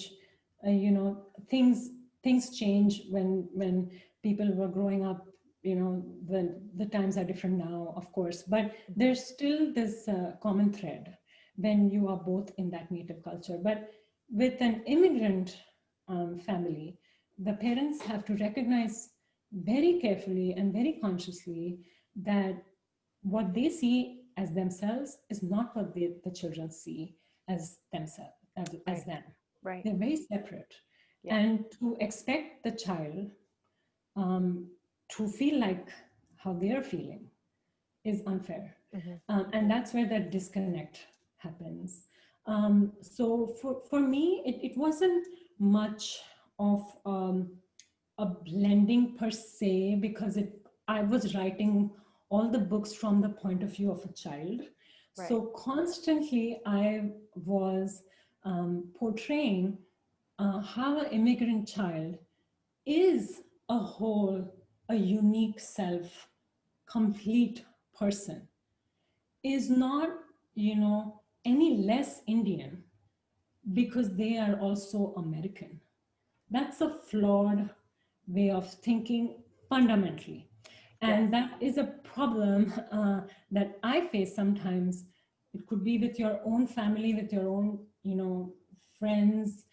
things change when people were growing up. The times are different now, of course, but Hmm. there's still this common thread when you are both in that native culture. But with an immigrant family, the parents have to recognize very carefully and very consciously that what they see as themselves is not what the children see as themselves, as Right. them. Right. They're very separate. Yeah. And to expect the child um, to feel like how they're feeling is unfair. Hmm. And that's where that disconnect happens. So for me, it wasn't much of a blending per se, because I was writing all the books from the point of view of a child. Right. So constantly I was portraying how an immigrant child is a whole, a unique self, complete person, is not, any less Indian because they are also American. That's a flawed way of thinking fundamentally. Yes. And that is a problem that I face sometimes. It could be with your own family, with your own, friends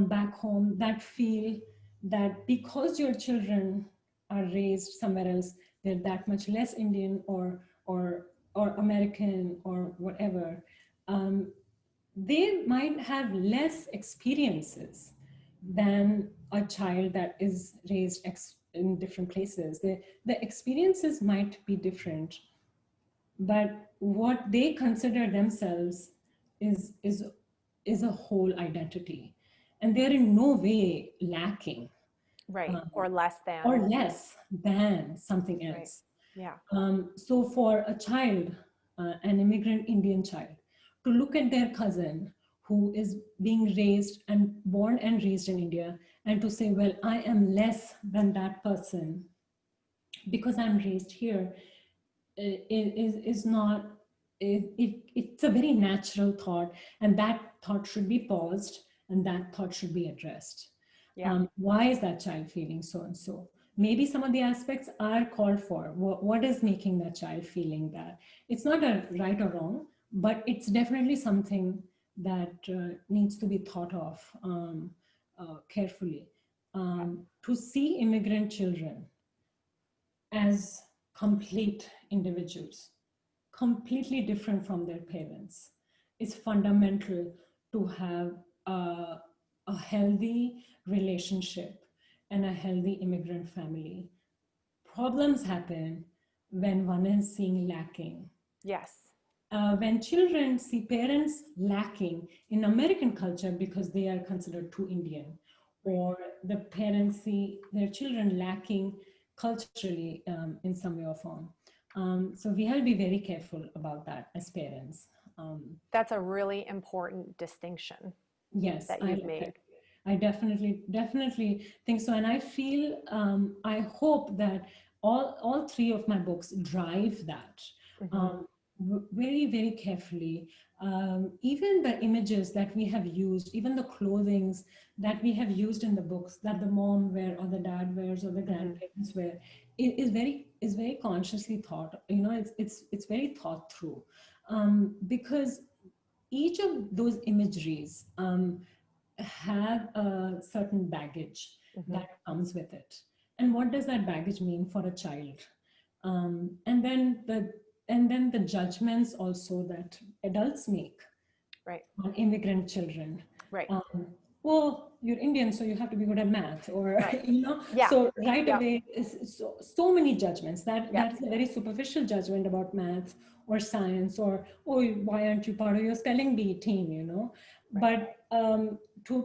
back home that feel that because your children are raised somewhere else, they're that much less Indian or American or whatever. Um, they might have less experiences than a child that is raised in different places. The experiences might be different, but what they consider themselves is is is a whole identity, and they're in no way lacking Right. um, Or less or than. less than something Right. else. Yeah. So for a child, an immigrant Indian child, to look at their cousin who is being raised and born and raised in India and to say, well, I am less than that person because I'm raised here, is not, it's a very natural thought, and that thought should be paused and that thought should be addressed. Yeah. Why is that child feeling so and so? Maybe some of the aspects are called for. What is making that child feeling that? It's not a right or wrong, but it's definitely something that needs to be thought of carefully. To see immigrant children as complete individuals, completely different from their parents, is fundamental to have a healthy relationship and a healthy immigrant family. Problems happen when one is seen lacking. Yes. When children see parents lacking in American culture because they are considered too Indian, Right. or the parents see their children lacking culturally in some way or form. So we have to be very careful about that as parents. That's a really important distinction Yes, that you've made. I definitely think so, and I feel, I hope that all three of my books drive that Hmm. um, very very carefully. Even the images that we have used, even the clothings that we have used in the books that the mom wear or the dad wears or the Hmm. grandparents wear, is very consciously thought. It's very thought through, because each of those imageries have a certain baggage Hmm. that comes with it. And what does that baggage mean for a child? And then the judgments also that adults make Right. on immigrant children. Right. Um, well, you're Indian, so you have to be good at math, or Right. Yeah. so right Yep. away, so many judgments. Yep. That's a very superficial judgment about math or science, or oh, why aren't you part of your spelling bee team? Right. But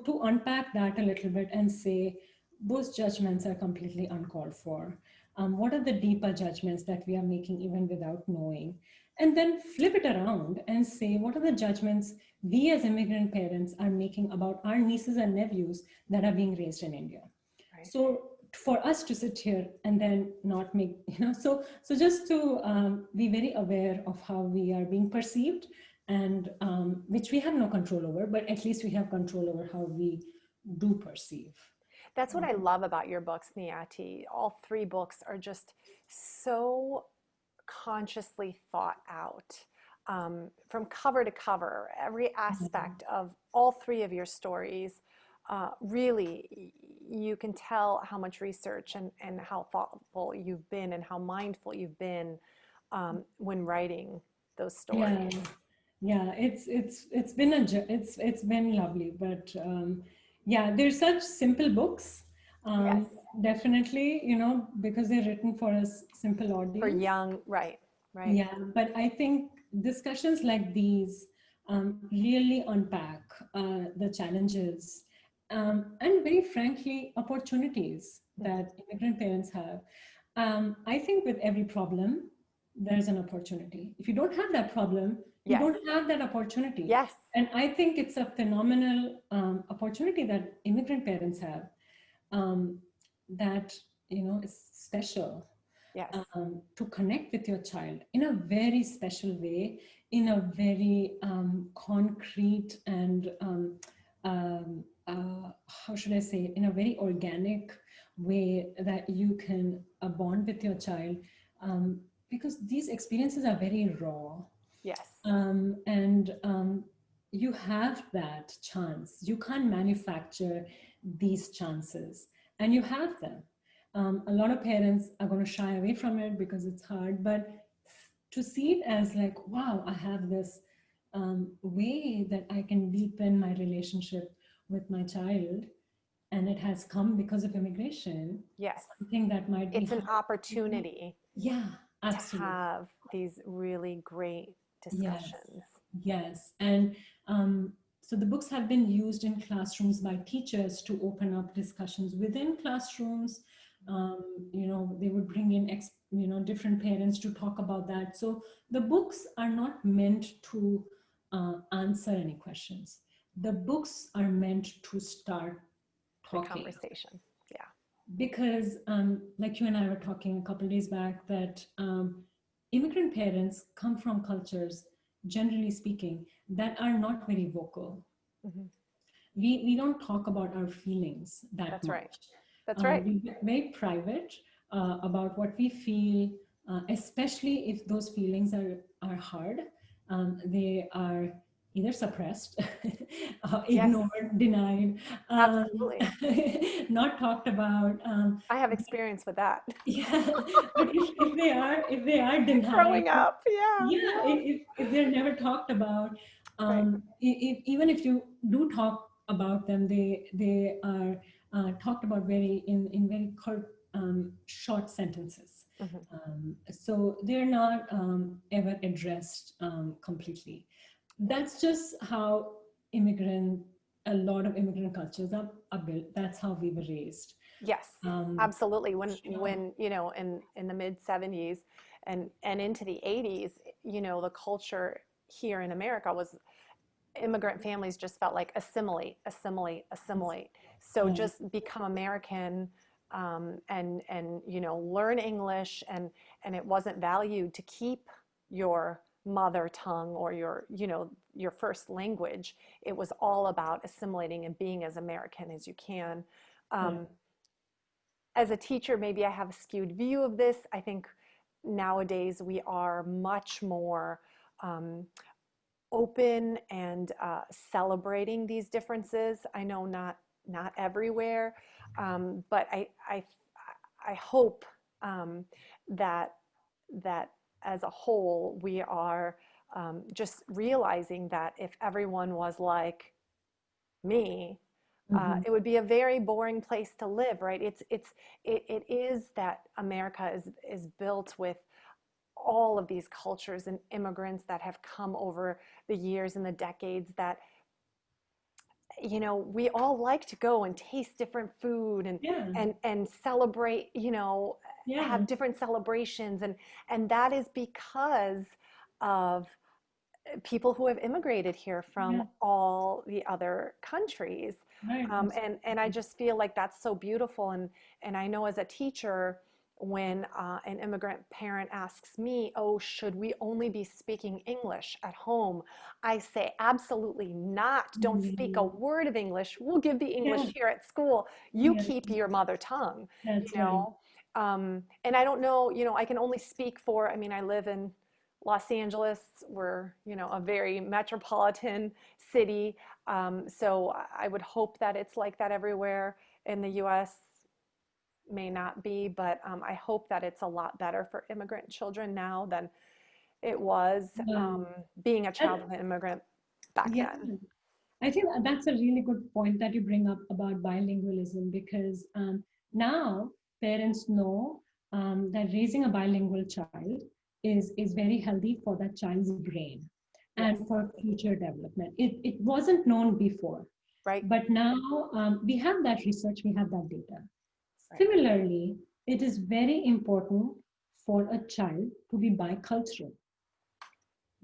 to unpack that a little bit and say those judgments are completely uncalled for. What are the deeper judgments that we are making even without knowing? And then flip it around and say, what are the judgments we as immigrant parents are making about our nieces and nephews that are being raised in India? Right. So for us to sit here and then not make, so just to be very aware of how we are being perceived, and which we have no control over, but at least we have control over how we do perceive. That's what I love about your books, Niyati. All three books are just so consciously thought out, from cover to cover. Every aspect of all three of your stories, really, you can tell how much research and how thoughtful you've been and how mindful you've been when writing those Yeah, stories. yeah, it's been it's been lovely, but yeah, they're such simple books. Yes, Definitely, because they're written for a simple for audience. young, right, right. Yeah, but I think discussions like these really unpack the challenges, and very frankly, opportunities Mhm. that immigrant parents have. I think with every problem, there's an opportunity. If you don't have that problem, you Yes, don't have that opportunity. yes, And I think it's a phenomenal opportunity that immigrant parents have, um, that, is special, yes. to connect with your child in a very special way, in a very concrete and how should I say, in a very organic way that you can bond with your child, um, because these experiences are very raw. Yes. And you have that chance. You can't manufacture these chances, and you have them. A lot of parents are going to shy away from it because it's hard, but to see it as like, wow, I have this way that I can deepen my relationship with my child, and it has come because of immigration, Yes. something that might be It's an hard. opportunity Yeah, to absolutely. have these really great Yes, discussions. yes. And so the books have been used in classrooms by teachers to open up discussions within classrooms. They would bring in, different parents to talk about that. So the books are not meant to answer any questions. The books are meant to start The talking. conversation. Yeah. Because like you and I were talking a couple of days back, that immigrant parents come from cultures, generally speaking, that are not very vocal. Hmm. We don't talk about our feelings that That's right. much. That's right. We're very private about what we feel, especially if those feelings are hard. They are either suppressed, Yes, ignored, denied, absolutely. not talked about. I have experience with that. Yeah, but if they are denied, Growing up. Yeah. yeah, Yeah. if they're never talked about, Right. even if you do talk about them, they are talked about in very short sentences. Hmm. So they're not ever addressed completely. That's just how immigrant a lot of immigrant cultures are built. That's how we were raised. Yes, Um, absolutely. sure. When in the mid 70s and into the 80s, the culture here in America was immigrant families just felt like assimilate, assimilate, assimilate. So Yeah. just become American, and learn English, and it wasn't valued to keep your mother tongue or your first language. It was all about assimilating and being as American as you can. Right. Um, as a teacher, maybe I have a skewed view of this. I think nowadays we are much more um, open and celebrating these differences. I know not everywhere, but I hope that that as a whole we are just realizing that if everyone was like me, Mhm. it would be a very boring place to live, right? It is that America is built with all of these cultures and immigrants that have come over the years and the decades, that we all like to go and taste different food and Yeah. celebrate, Yeah. have different celebrations, and that is because of people who have immigrated here from Yeah. all the other countries. Right. And I Absolutely. just feel like that's so beautiful. And I know as a teacher, when an immigrant parent asks me, oh, should we only be speaking English at home? I say, absolutely not. Don't speak a Mhm. word of English. We'll give the Yeah. English here at school. You Yeah. keep your mother tongue, you That's right. know? And I don't know, I can only speak for, I mean, I live in Los Angeles. We're, a very metropolitan city. So I would hope that it's like that everywhere in the US. May not be, but I hope that it's a lot better for immigrant children now than it was Um, being a and child of an immigrant back yeah, then. I think that's a really good point that you bring up about bilingualism, because now parents know that raising a bilingual child is very healthy for that child's brain Yes, and for future development. It wasn't known before, right, but now we have that research, we have that data. right, Similarly, it is very important for a child to be bicultural.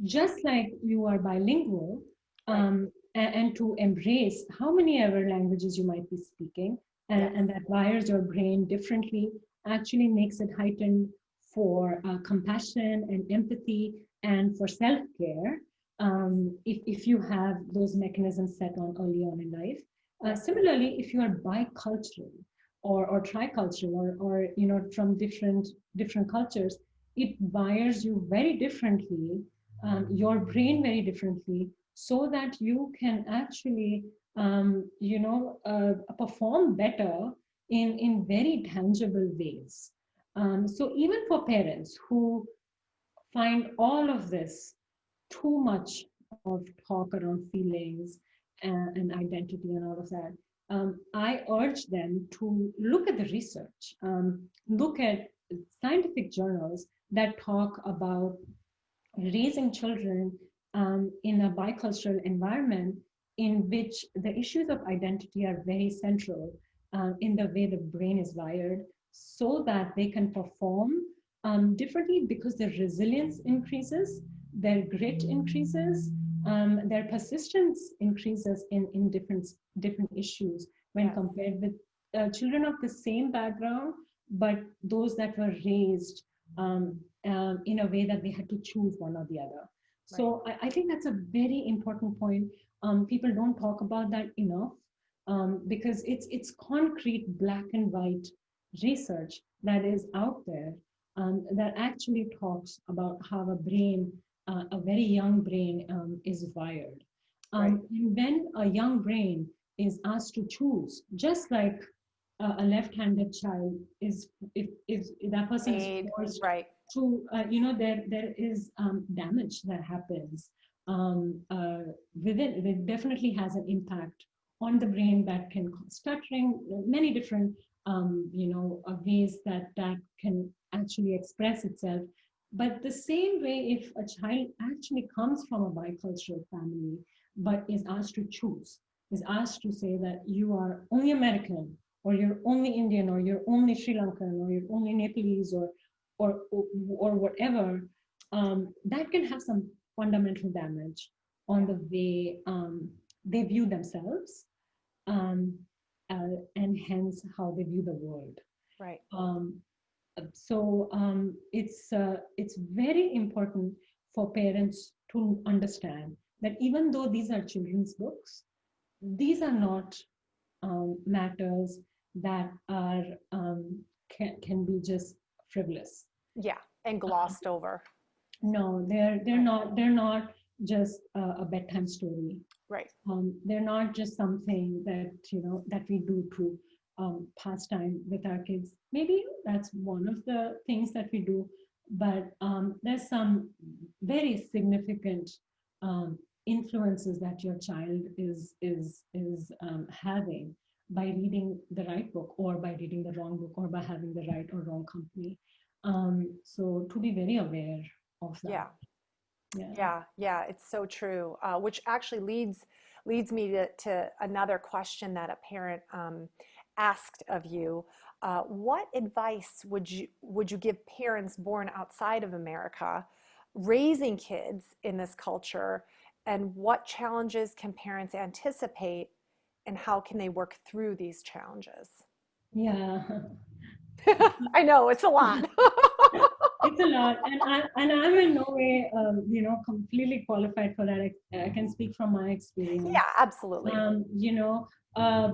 Just like you are bilingual, right. and to embrace how many ever languages you might be speaking, Yes, and that wires your brain differently, actually makes it heightened for compassion and empathy and for self-care, yes, if you have those mechanisms set on early on in life. yes, Similarly, if you are bicultural, or tricultural or from different cultures, it wires you very differently, your brain very differently, so that you can actually perform better in very tangible ways. So even for parents who find all of this too much of talk around feelings and identity and all of that, I urge them to look at the research, look at scientific journals that talk about raising children in a bicultural environment in which the issues of identity are very central in the way the brain is wired, so that they can perform differently, because their resilience increases, their grit increases, their persistence increases in different issues when compared with children of the same background, but those that were raised in a way that they had to choose one or the other. So I think that's a very important point. People don't talk about that enough, because it's concrete black and white research that is out there, that actually talks about how a brain, a very young brain, is wired. And when a young brain is asked to choose, just like a left-handed child is, if that person is forced to, there is damage that happens within. It definitely has an impact on the brain that can cause stuttering, many different ways that can actually express itself. But the same way, if a child actually comes from a bicultural family but is asked to choose, is asked to say that you are only American, or you're only Indian, or you're only Sri Lankan, or you're only Nepalese, or whatever, that can have some fundamental damage on the way they view themselves, um, and hence how they view the world. Right. So it's very important for parents to understand that even though these are children's books, these are not matters that are can be just frivolous. Yeah, and glossed over. No, they're not just a bedtime story. Right. They're not just something that that we do to pass time with our kids. Maybe that's one of the things that we do, but there's some very significant influences that your child is having by reading the right book, or by reading the wrong book, or by having the right or wrong company. So to be very aware of that. Yeah, it's so true. Which actually leads me to another question that a parent asked of you. What advice would you give parents born outside of America raising kids in this culture, and what challenges can parents anticipate, and how can they work through these challenges? Yeah. I know it's a lot. It's a lot, and I'm in no way, completely qualified for that. I can speak from my experience. Yeah, absolutely. Uh,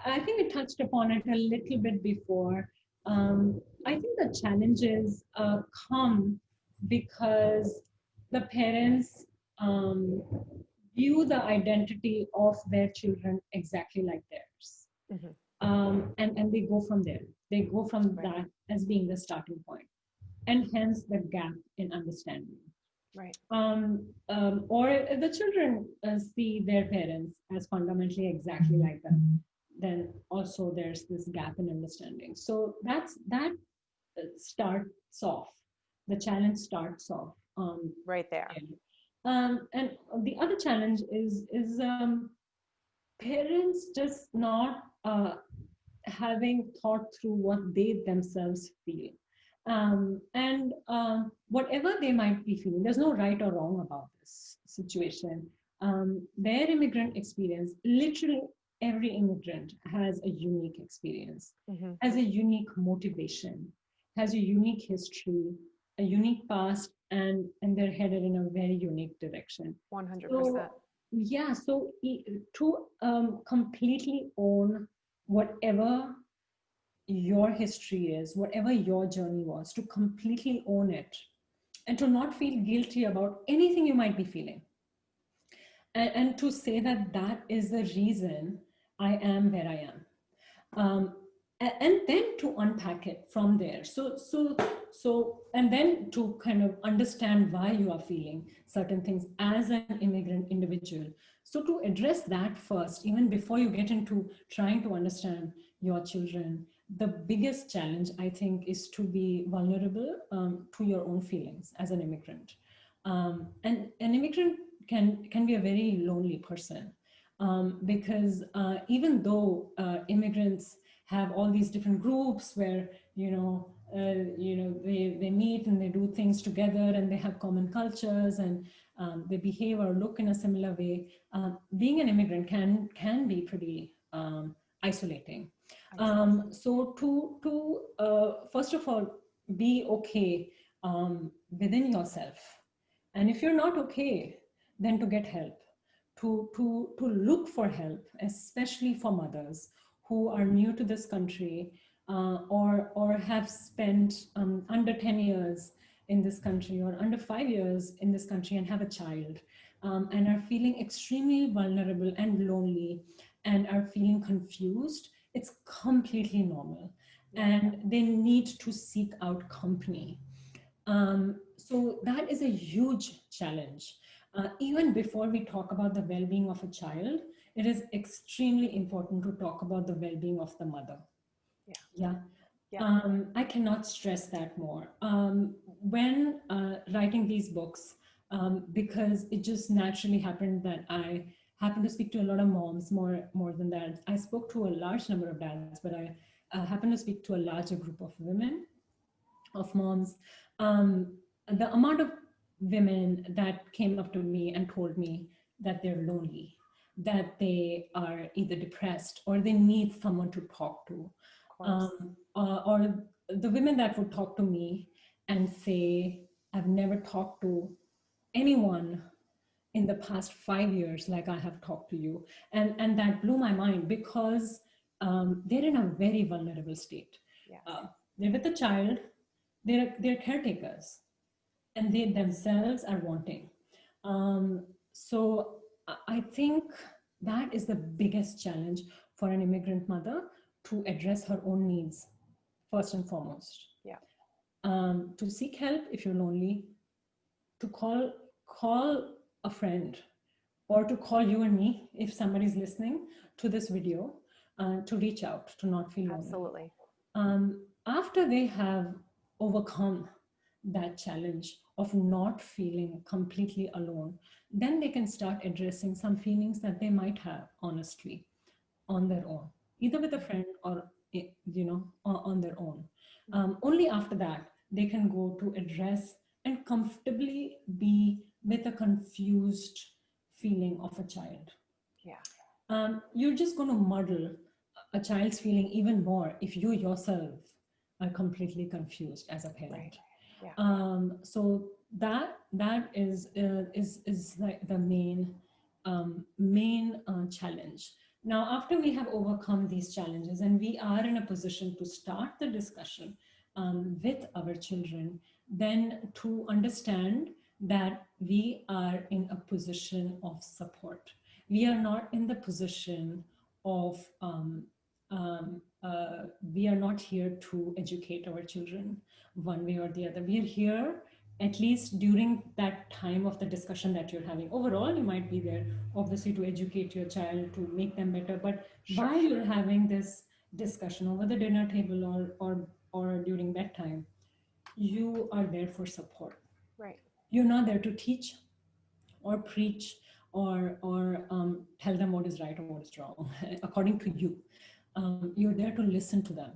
I think we touched upon it a little bit before. I think the challenges come because the parents view the identity of their children exactly like theirs. Mhm. And they go from there. They go from that as being the starting point, and hence the gap in understanding. Right. Or if the children see their parents as fundamentally exactly like them, then also there's this gap in understanding. So that starts off. The challenge starts off Right there. and the other challenge is parents just not having thought through what they themselves feel. And whatever they might be feeling, there's no right or wrong about this situation. Their immigrant experience, literally every immigrant has a unique experience, Mm-hmm. has a unique motivation, has a unique history, a unique past, and they're headed in a very unique direction. 100%. So yeah, so to completely own whatever your history is, whatever your journey was, to completely own it and to not feel guilty about anything you might be feeling. And to say that that is the reason I am where I am. And then to unpack it from there. And then to kind of understand why you are feeling certain things as an immigrant individual. So to address that first, even before you get into trying to understand your children, the biggest challenge, I think, is to be vulnerable to your own feelings as an immigrant. And an immigrant can be a very lonely person, because even though immigrants have all these different groups where they meet and they do things together and they have common cultures and they behave or look in a similar way, being an immigrant can be pretty isolating. So to first of all be okay within yourself, and if you're not okay, then to get help, to look for help, especially for mothers who are new to this country, or have spent under 10 years in this country or under 5 years in this country and have a child, and are feeling extremely vulnerable and lonely and are feeling confused. It's completely normal, and they need to seek out company. So that is a huge challenge. Even before we talk about the well-being of a child, it is extremely important to talk about the well-being of the mother. Yeah. I cannot stress that more. When writing these books, because it just naturally happened that I happened to speak to a lot of moms, more than that. I spoke to a large number of dads, but I happened to speak to a larger group of women, of moms. The amount of women that came up to me and told me that they're lonely, that they are either depressed or they need someone to talk to. Or the women that would talk to me and say, I've never talked to anyone in the past 5 years like I have talked to you. And that blew my mind, because they're in a very vulnerable state. They're with a child, they're caretakers, and they themselves are wanting. So I think that is the biggest challenge for an immigrant mother, to address her own needs first and foremost. To seek help if you're lonely, to call a friend, or to call you and me if somebody's listening to this video, to reach out, to not feel lonely. Absolutely. After they have overcome that challenge of not feeling completely alone, then they can start addressing some feelings that they might have, honestly, on their own, either with a friend or on their own. Only after that they can go to address and comfortably be with a confused feeling of a child. You're just going to muddle a child's feeling even more if you yourself are completely confused as a parent. So that is like the main challenge. Now, after we have overcome these challenges and we are in a position to start the discussion with our children, then to understand that we are in a position of support. We are not in the position of we are not here to educate our children one way or the other. We are here, at least during that time of the discussion that you're having. Overall, you might be there, obviously, to educate your child, to make them better. But while you're having this discussion over the dinner table or during bedtime, you are there for support. You're not there to teach or preach or tell them what is right or what is wrong, according to you. You're there to listen to them.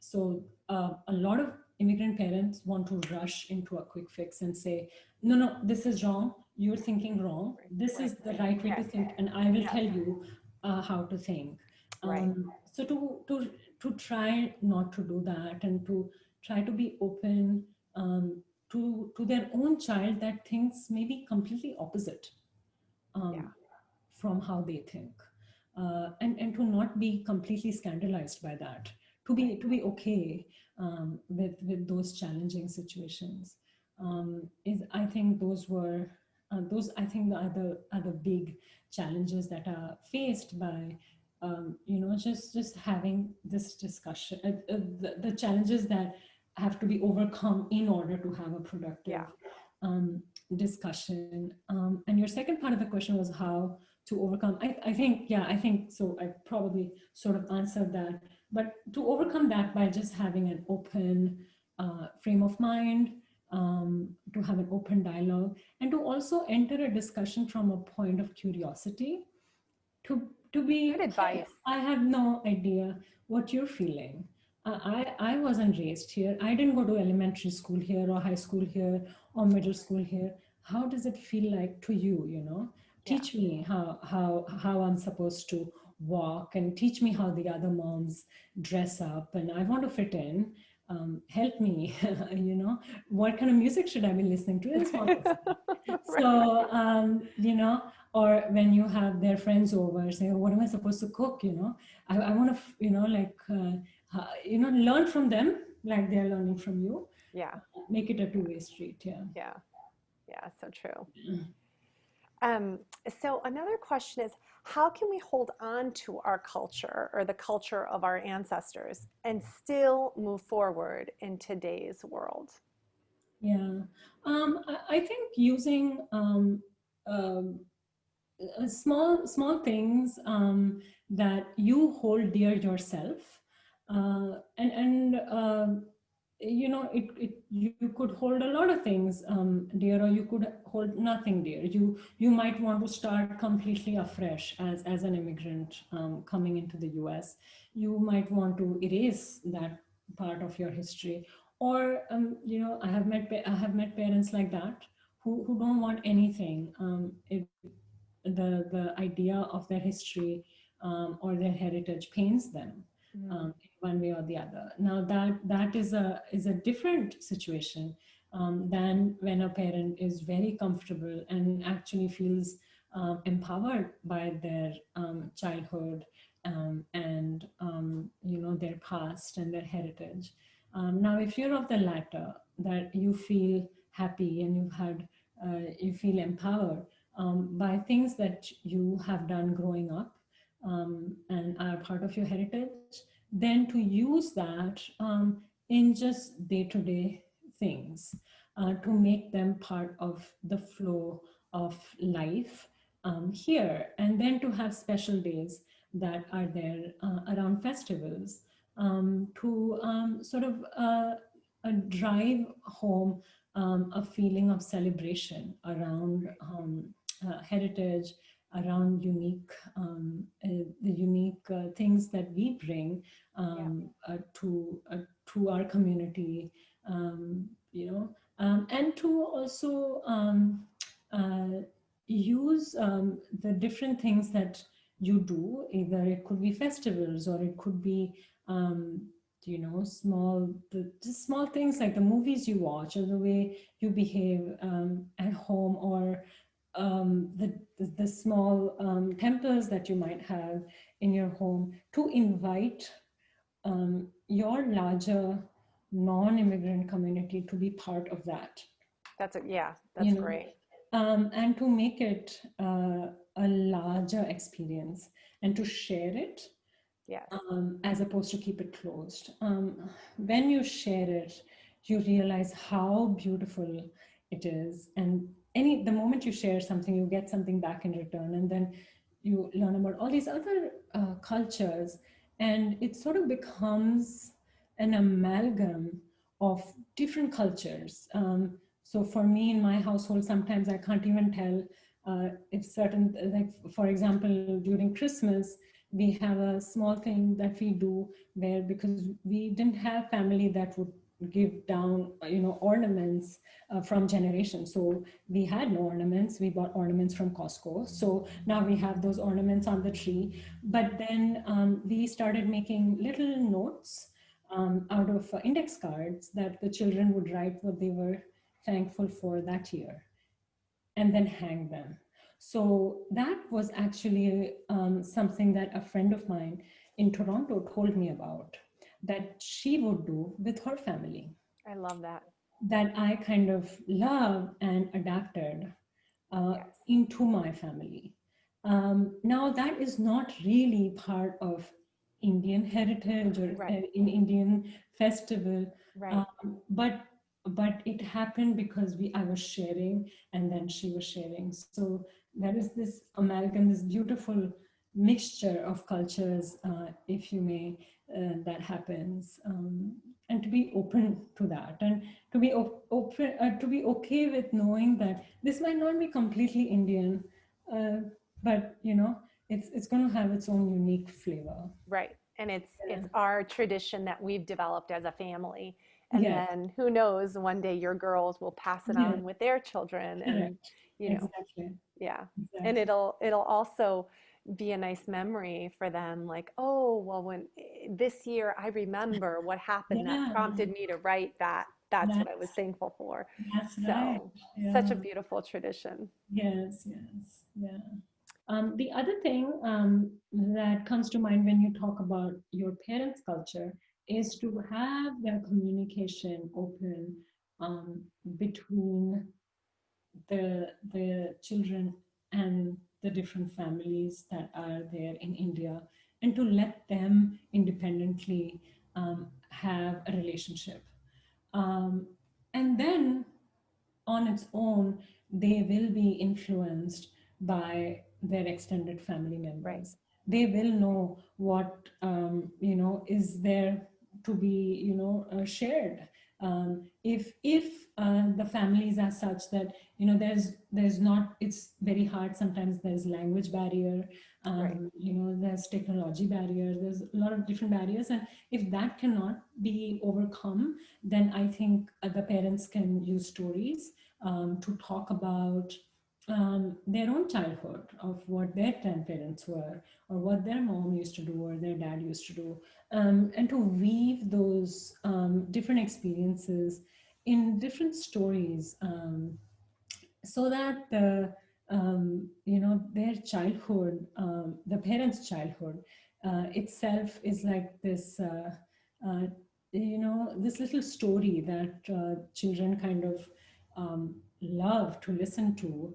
So a lot of immigrant parents want to rush into a quick fix and say, no, this is wrong. You're thinking wrong. This is the right way to think, and I will tell you how to think. So to try not to do that, and to try to be open to their own child that thinks maybe completely opposite from how they think. and to not be completely scandalized by that, to be okay with those challenging situations. Is I think those I think are the big challenges that are faced by just having this discussion, the challenges that have to be overcome in order to have a productive Yeah. um, discussion. And your second part of the question was how to overcome. I think, yeah, I think so. I probably sort of answered that. But to overcome that by just having an open frame of mind, to have an open dialogue, and to also enter a discussion from a point of curiosity, to Good be, advice. I have no idea what you're feeling. I wasn't raised here. I didn't go to elementary school here or high school here or middle school here. How does it feel like to you, you know? Yeah. Teach me how I'm supposed to walk, and teach me how the other moms dress up, and I want to fit in. Help me, you know, what kind of music should I be listening to in small things. Right. So, or when you have their friends over, say, "Oh, what am I supposed to cook?" You know, I want to, learn from them like they're learning from you. Yeah. Make it a two-way street. Yeah. Yeah. Yeah. So true. Um, so another question is, how can we hold on to our culture or the culture of our ancestors and still move forward in today's world? Yeah. I think using um, small things that you hold dear yourself, and you could hold a lot of things dear, or you could hold nothing dear. You might want to start completely afresh as an immigrant coming into the US. You might want to erase that part of your history, or I have met parents like that who don't want anything. The idea of their history or their heritage pains them Mm, in one way or the other. Now that is a different situation than when a parent is very comfortable and actually feels empowered by their childhood and their past and their heritage. Now, if you're of the latter, that you feel happy and you feel empowered by things that you have done growing up and are part of your heritage, then to use that in just day to day things to make them part of the flow of life here, and then to have special days that are there around festivals to sort of drive home a feeling of celebration around heritage, around the unique things that we bring yeah. to our community, and to also use the different things that you do. Either it could be festivals, or it could be just small things like the movies you watch, or the way you behave at home, or the small temples that you might have in your home, to invite your larger non-immigrant community to be part of that, Yeah, you that's know, great. and to make it a larger experience and to share it Yes. as opposed to keep it closed. When you share it, you realize how beautiful it is. And the moment you share something, you get something back in return. And then you learn about all these other cultures, and it sort of becomes an amalgam of different cultures. So for me in my household, sometimes I can't even tell if certain, like for example, during Christmas, we have a small thing that we do where, because we didn't have family that would give down ornaments from generations, so we had no ornaments. We bought ornaments from Costco, so now we have those ornaments on the tree. But then we started making little notes out of index cards that the children would write what they were thankful for that year, and then hang them. So that was actually something that a friend of mine in Toronto told me about, that she would do with her family, I love that. that I kind of loved and adapted Yes. into my family. Now, that is not really part of Indian heritage or Right. in Indian festival, Right. but it happened because I was sharing, and then she was sharing. So there is this amalgam, this beautiful mixture of cultures, if you may, that happens, and to be open to that, and to be open, to be okay with knowing that this might not be completely Indian, uh, but it's going to have its own unique flavor. Right. And it's Yeah. our tradition that we've developed as a family. And Yes. then who knows, one day your girls will pass it Yeah. on with their children and Correct. you know, Exactly. yeah. And Exactly. it'll also be a nice memory for them like, oh, well when this year I remember what happened that Yeah. prompted me to write that. That's what I was That's thankful for. that's right. So, such a Yeah. beautiful tradition. Yes. Yes. Yeah. The other thing that comes to mind when you talk about your parents' culture is to have their communication open, between the children and the different families that are there in India, and to let them independently have a relationship. Um, and then on its own, they will be influenced by their extended family Right. members. They will know what is there to be shared. If the families are such that there's not, it's very hard. Sometimes there's language barrier, Right. there's technology barriers, there's a lot of different barriers, and if that cannot be overcome, then I think the parents can use stories to talk about their own childhood, of what their grandparents were, or what their mom used to do, or their dad used to do, and to weave those different experiences in different stories, so that their childhood, the parents' childhood itself is like this. Uh, this little story that children kind of love to listen to.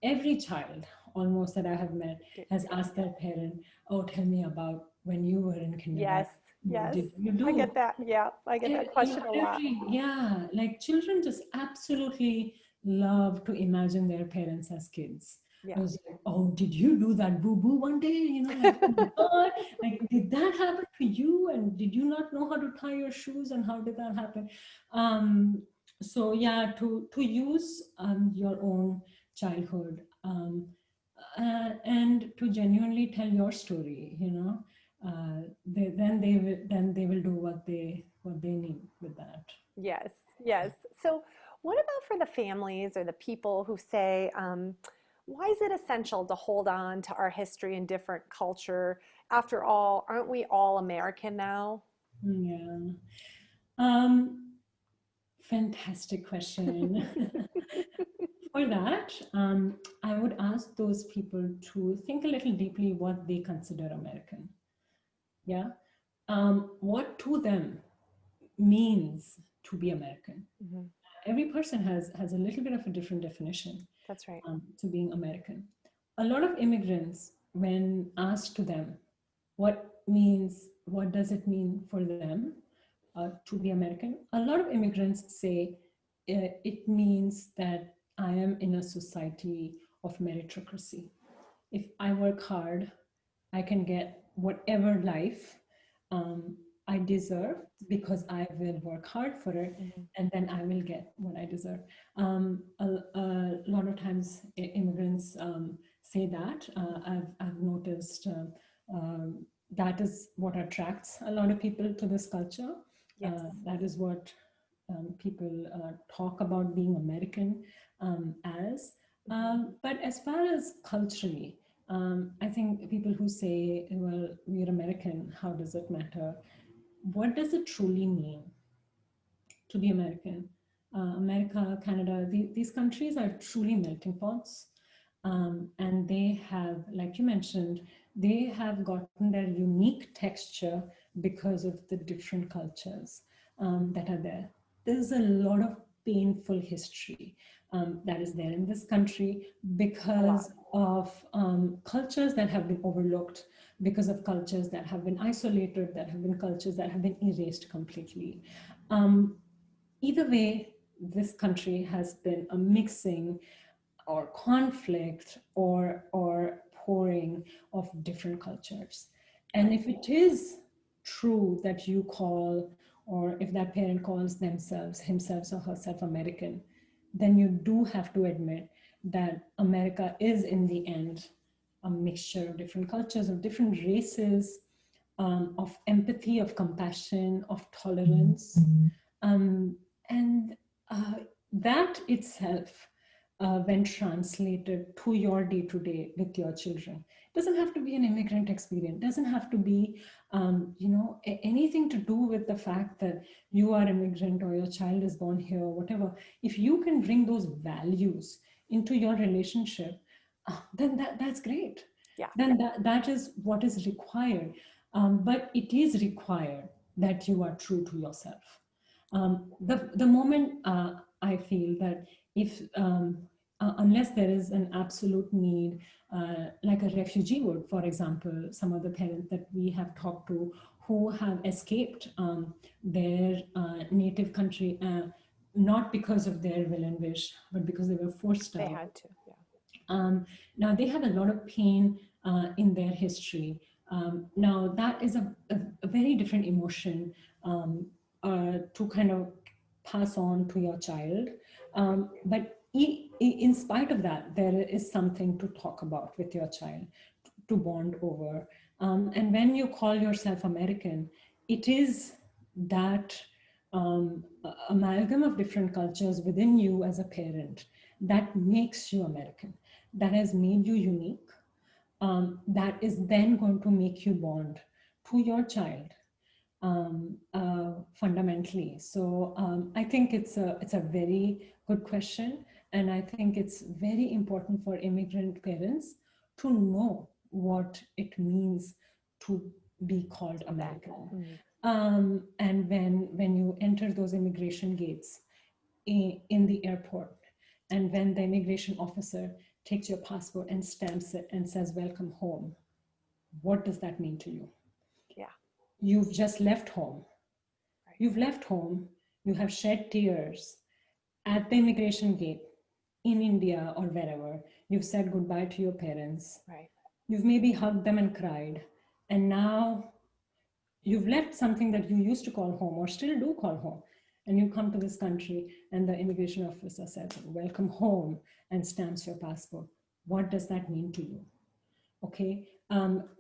Every child almost that I have met has Yeah. asked their parent, "Oh, tell me about when you were in Yes. kindergarten. What Yes. did you I do?" get that. Yeah. I get that question a lot. Yeah, like children just absolutely love to imagine their parents as kids. I Yeah. was like, "Oh, did you do that boo boo one day? Like, oh my God, like, did that happen to you? And did you not know how to tie your shoes? And how did that happen?" So yeah, to use your own childhood, and to genuinely tell your story, then they will do what they need with that. Yes. Yes. So, what about for the families or the people who say, why is it essential to hold on to our history and different culture? After all, aren't we all American now? Yeah. Um, Fantastic question. For that, I would ask those people to think a little deeply what they consider American. Yeah. What to them means to be American. Mhm. Every person has a little bit of a different definition That's right. to being American. A lot of immigrants, when asked to them, what does it mean for them to be American? A lot of immigrants say it means that I am in a society of meritocracy. If I work hard, I can get whatever life um, I deserve because I will work hard for it, Mhm. and then I will get what I deserve. A lot of times, immigrants say that. I've noticed that is what attracts a lot of people to this culture. Yes. That is what people talk about being American as. Mhm. But as far as culturally, I think people who say, well, we're American, how does it matter? What does it truly mean to be American? America, Canada, these countries are truly melting pots. And they have, like you mentioned, they have gotten their unique texture because of the different cultures that are there. There's a lot of painful history that is there in this country A lot. because of cultures that have been overlooked, because of cultures that have been isolated, that have been cultures that have been erased completely. Either way, this country has been a mixing or conflict or pouring of different cultures. And Right. if it is true that you call, or if that parent calls themselves, himself or herself American, then you do have to admit that America is in the end a mixture of different cultures, of different races, of empathy, of compassion, of tolerance. Um, and that itself, when translated to your day to day with your children, doesn't have to be an immigrant experience, doesn't have to be, anything to do with the fact that you are immigrant or your child is born here or whatever. If you can bring those values into your relationship, then that's great. Yeah. Then that is what is required. But it is required that you are true to yourself. The moment I feel that if unless there is an absolute need, like a refugee would, for example, some of the parents that we have talked to who have escaped their native country, not because of their will and wish, but because they were forced They out. had to. Yeah. Now they have a lot of pain in their history. Now that is a very different emotion to kind of pass on to your child. But in spite of that, there is something to talk about with your child, to bond over. And when you call yourself American, it is that amalgam of different cultures within you as a parent that makes you American, that has made you unique, that is then going to make you bond to your child fundamentally. So I think it's a very good question, and I think it's very important for immigrant parents to know what it means to be called That. American. Mm. And when you enter those immigration gates in the airport, and when the immigration officer takes your passport and stamps it and says, "Welcome home," what does that mean to you? Yeah. You've just left home. Right. You've left home, you have shed tears at the immigration gate in India or wherever. You've said goodbye to your parents. Right. You've maybe hugged them and cried. And now you've left something that you used to call home or still do call home. And you come to this country and the immigration officer says, "Welcome home," and stamps your passport. What does that mean to you? Okay,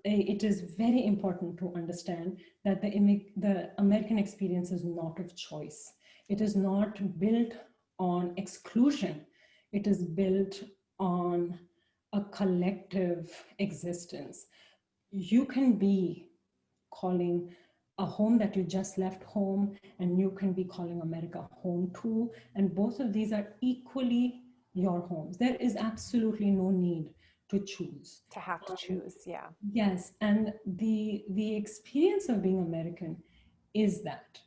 it is very important to understand that the American experience is not of choice. It is not built on exclusion. It is built on a collective existence. You can be calling a home that you just left home, and you can be calling America home too. And both of these are equally your homes. There is absolutely no need to choose. To have to choose. Yeah. Yes, and the experience of being American is that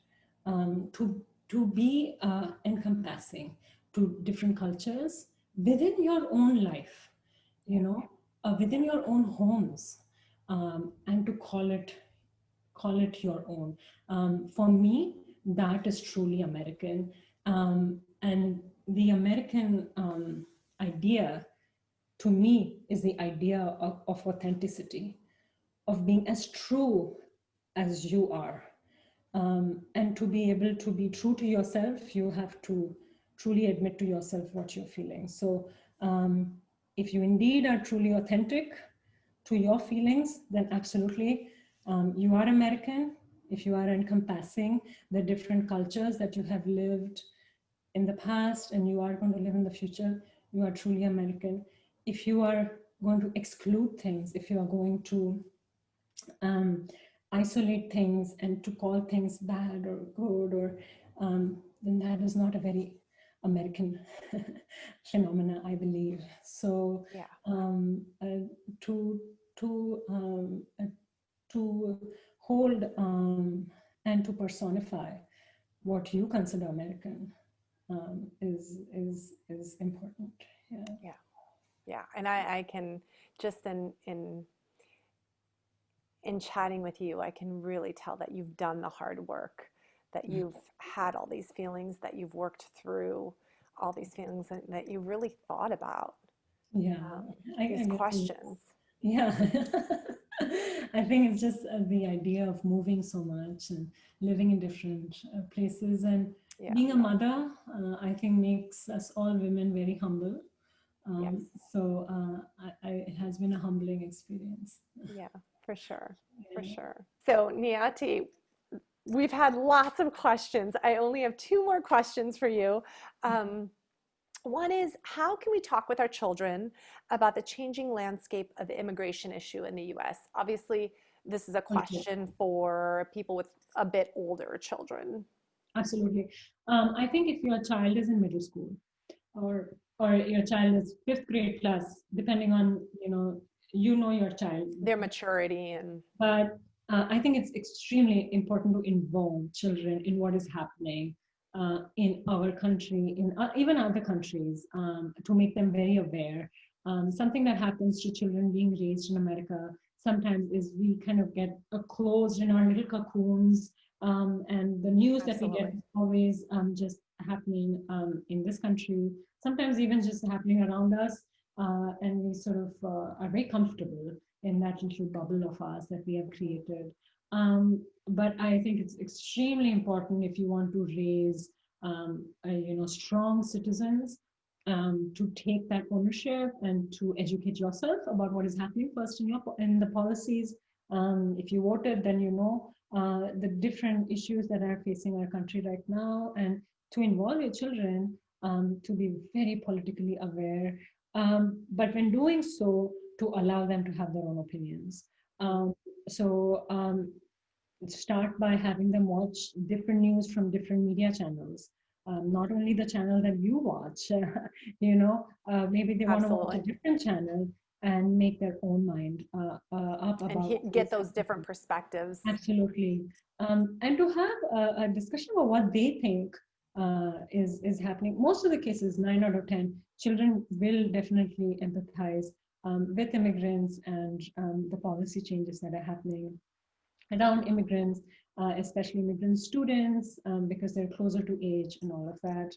to be encompassing to different cultures within your own life, Yeah. within your own homes, and to call it your own. For me, that is truly American, and the American idea to me is the idea of authenticity, of being as true as you are. And to be able to be true to yourself, you have to truly admit to yourself what you're feeling. So if you indeed are truly authentic to your feelings, then absolutely you are American. If you are encompassing the different cultures that you have lived in the past and you are going to live in the future, you are truly American. If you are going to exclude things, if you are going to isolate things and to call things bad or good, or then that is not a very American phenomena, I believe. So Yeah. to to to hold and to personify what you consider American is important. Yeah. Yeah. Yeah. And I can just in chatting with you, I can really tell that you've done the hard work, that you've had all these feelings, that you've worked through all these feelings, and that you really thought about Yeah, I these get to, questions. yeah. I think it's just the idea of moving so much and living in different places and Yeah. being a mother, I think makes us all women very humble. Yes. So it has been a humbling experience. Yeah, for sure. For Yeah. sure. So, Niyati, we've had lots of questions. I only have two more questions for you. Um, One is, how can we talk with our children about the changing landscape of the immigration issue in the US? Obviously, this is a Okay. question for people with a bit older children. Absolutely. I think if your child is in middle school or your child is fifth grade class, depending on your child, Their maturity and but I think it's extremely important to involve children in what is happening in our country, in even other countries, to make them very aware. Something that happens to children being raised in America sometimes is we kind of get closed in our little cocoons, and the news that we get absolutely. is always just happening in this country, sometimes even just happening around us, and we sort of are very comfortable in that little bubble of us that we have created. But I think it's extremely important if you want to raise, strong citizens, to take that ownership and to educate yourself about what is happening first in the policies. If you voted, then you know the different issues that are facing our country right now, and to involve your children to be very politically aware. But when doing so, to allow them to have their own opinions. Um, so start by having them watch different news from different media channels. Not only the channel that you watch, maybe they want to watch a Absolutely. different channel and make their own mind up And about what get is those different happening. perspectives. Absolutely. And to have a discussion about what they think is happening. Most of the cases, 9 out of 10, children will definitely empathize with immigrants and the policy changes that are happening around immigrants, especially immigrant students, because they're closer to age and all of that.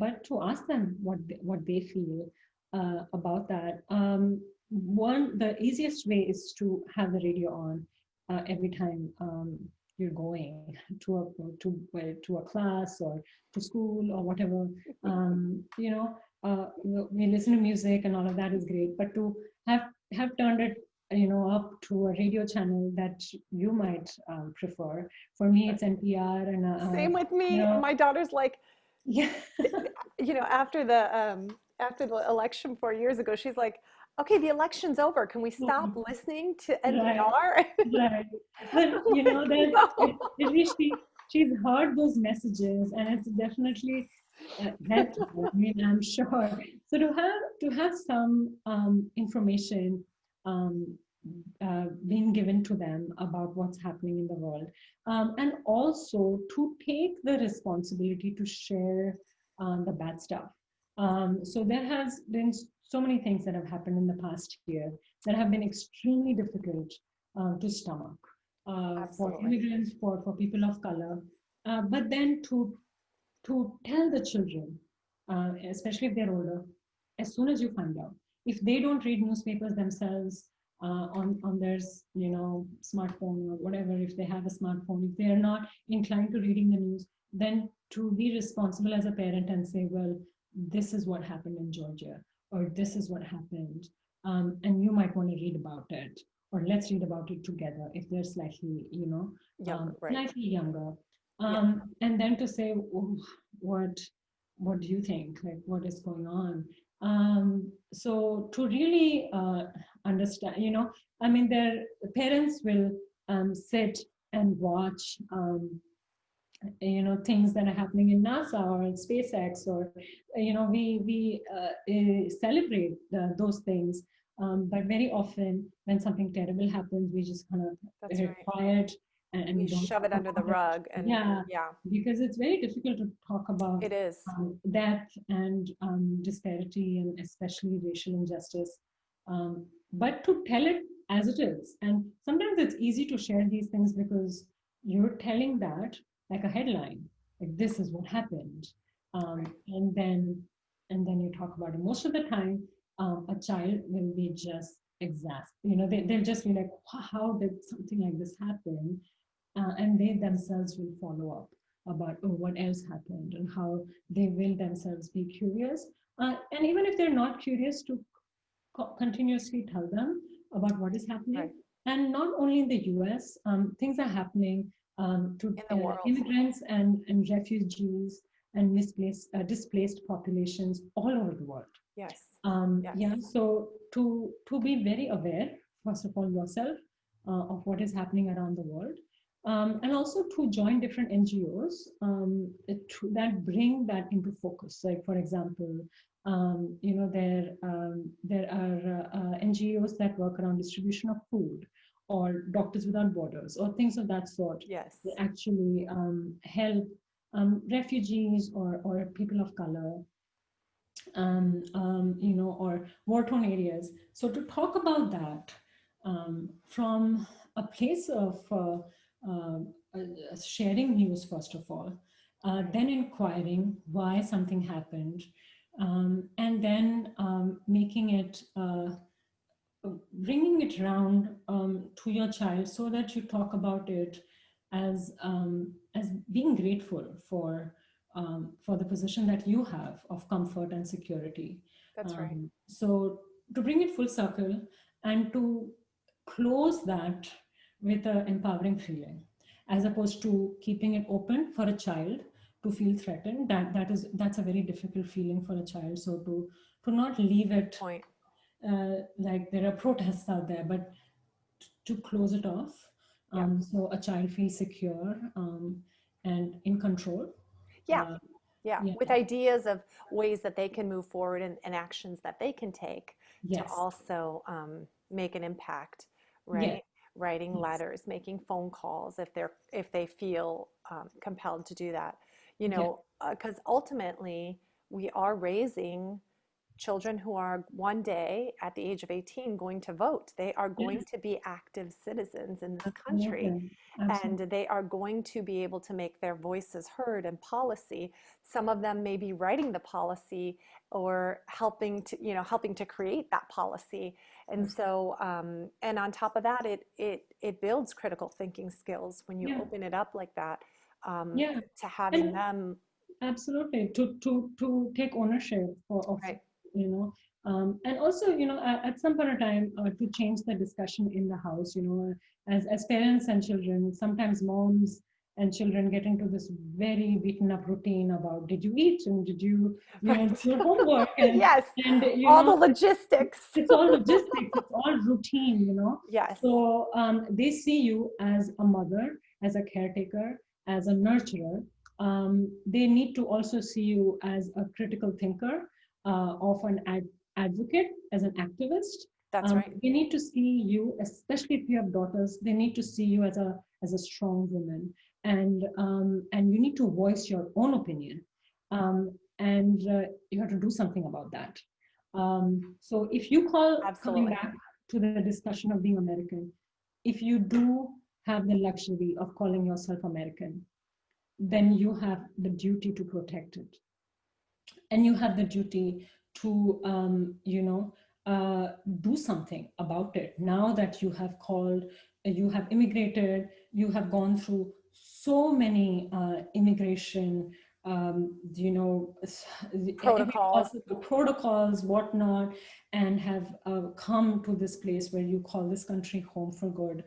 But to ask them what they feel about that. The easiest way is to have the radio on every time you're going to a class or to school or whatever. We listen to music and all of that is great, but to have turned it up to a radio channel that you might prefer. For me, it's NPR, and Same with you me. know, My daughter's like, yeah, after the election 4 years ago, she's like, okay, the election's over. Can we stop listening to right, NPR? right. But I'm like, then no. at least she's heard those messages, and it's definitely helped her. I mean, I'm sure. So to have some information um, being given to them about what's happening in the world, and also to take the responsibility to share the bad stuff. So there has been so many things that have happened in the past year that have been extremely difficult to stomach for Absolutely. immigrants, for people of color. But then to tell the children, especially if they're older, as soon as you find out, if they don't read newspapers themselves on their smartphone or whatever, if they have a smartphone, if they are not inclined to reading the news, then to be responsible as a parent and say, well, this is what happened in Georgia, or this is what happened, and you might want to read about it, or let's read about it together if they're slightly, Younger, right. slightly younger. Yeah. And then to say, oh, what what do you think? Like, what is going on? So to really understand, I mean, their parents will sit and watch things that are happening in NASA or in SpaceX, or we celebrate those things. But very often, when something terrible happens, we just kind of That's right. quiet, and We we don't shove talk it under the about it. rug, and Yeah, yeah, because it's very difficult to talk about it is. death and disparity, and especially racial injustice. But to tell it as it is, and sometimes it's easy to share these things because you're telling that like a headline, like this is what happened, Right. and then you talk about it. Most of the time, a child will be just they'll just be like, how did something like this happen? And they themselves will follow up about, oh, what else happened, and how they will themselves be curious. And even if they're not curious, to continuously tell them about what is happening. Right. And not only in the US, things are happening to In the world. immigrants and refugees and displaced populations all over the world. Yes. Yes. Yeah, so to be very aware, first of all, yourself of what is happening around the world, and also to join different NGOs that bring that into focus. Like, for example, there are NGOs that work around distribution of food, or Doctors Without Borders, or things of that sort. Yes. That actually help refugees or people of color, or war-torn areas. So to talk about that from a place of sharing news, first of all, then inquiring why something happened, and then making it, bringing it around to your child, so that you talk about it as being grateful for the position that you have of comfort and security. That's right. So to bring it full circle, and to close that with an empowering feeling, as opposed to keeping it open for a child to feel threatened. That's a very difficult feeling for a child. So to not leave Good it point. like there are protests out there, but to close it off, Yep. so a child feels secure and in control. Yeah. Uh, Yeah. yeah, With ideas of ways that they can move forward, and actions that they can take to yes, also make an impact, yes, right? Writing yes, letters, making phone calls if they feel compelled to do that, yes, because ultimately we are raising children who are one day at the age of 18 going to vote. They are going yes, to be active citizens in this country, absolutely, and absolutely, they are going to be able to make their voices heard in policy. Some of them may be writing the policy, or helping to create that policy. And absolutely. so, and on top of that, it builds critical thinking skills when you Yeah, open it up like that, yeah, to having and them. absolutely, to take ownership of, Right. you know, and also, at some point of time, to change the discussion in the house. As parents and children, sometimes moms and children get into this very beaten up routine about, did you eat, and did you, do Right. your homework, and Yes. and All the logistics. it's all logistics, it's all routine. Yes. So they see you as a mother, as a caretaker, as a nurturer. They need to also see you as a critical thinker, of an advocate, as an activist. That's right. They need to see you, especially if you have daughters, they need to see you as a strong woman, and you need to voice your own opinion, and you have to do something about that. So if you coming Absolutely. back to the discussion of being American, if you do have the luxury of calling yourself American, then you have the duty to protect it. And you have the duty to, do something about it. Now that you have you have immigrated, you have gone through so many immigration, every Protocols. possible protocols, whatnot, and have come to this place where you call this country home for good.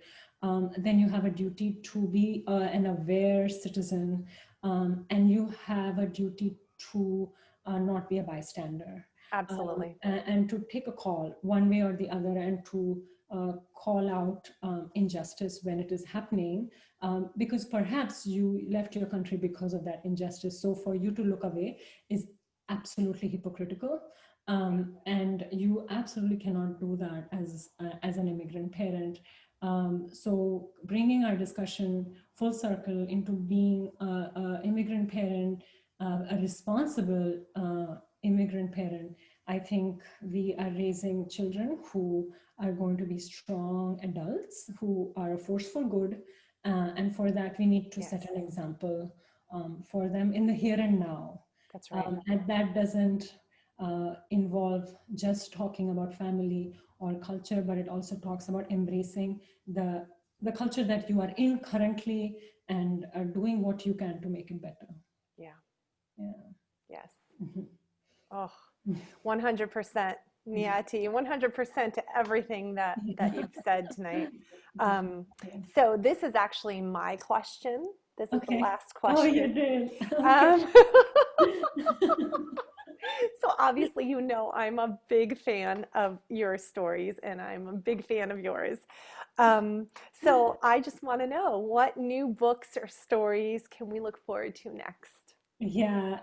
Then you have a duty to be an aware citizen, and you have a duty to not be a bystander. Absolutely. and to take a call one way or the other, and to call out injustice when it is happening, because perhaps you left your country because of that injustice. So for you to look away is absolutely hypocritical. And you absolutely cannot do that as an immigrant parent. So bringing our discussion full circle into being a immigrant parent, a responsible immigrant parent, I think we are raising children who are going to be strong adults, who are a force for good. And for that, we need to set an example for them in the here and now. That's right. And that doesn't involve just talking about family or culture, but it also talks about embracing the culture that you are in currently, and doing what you can to make it better. Yeah. Yeah. Yes. Oh, 100%, Niyati, 100% to everything that you've said tonight. So this is actually my question. This is the last question. Oh, you did. So obviously, I'm a big fan of your stories, and I'm a big fan of yours. So I just want to know, what new books or stories can we look forward to next? Yeah,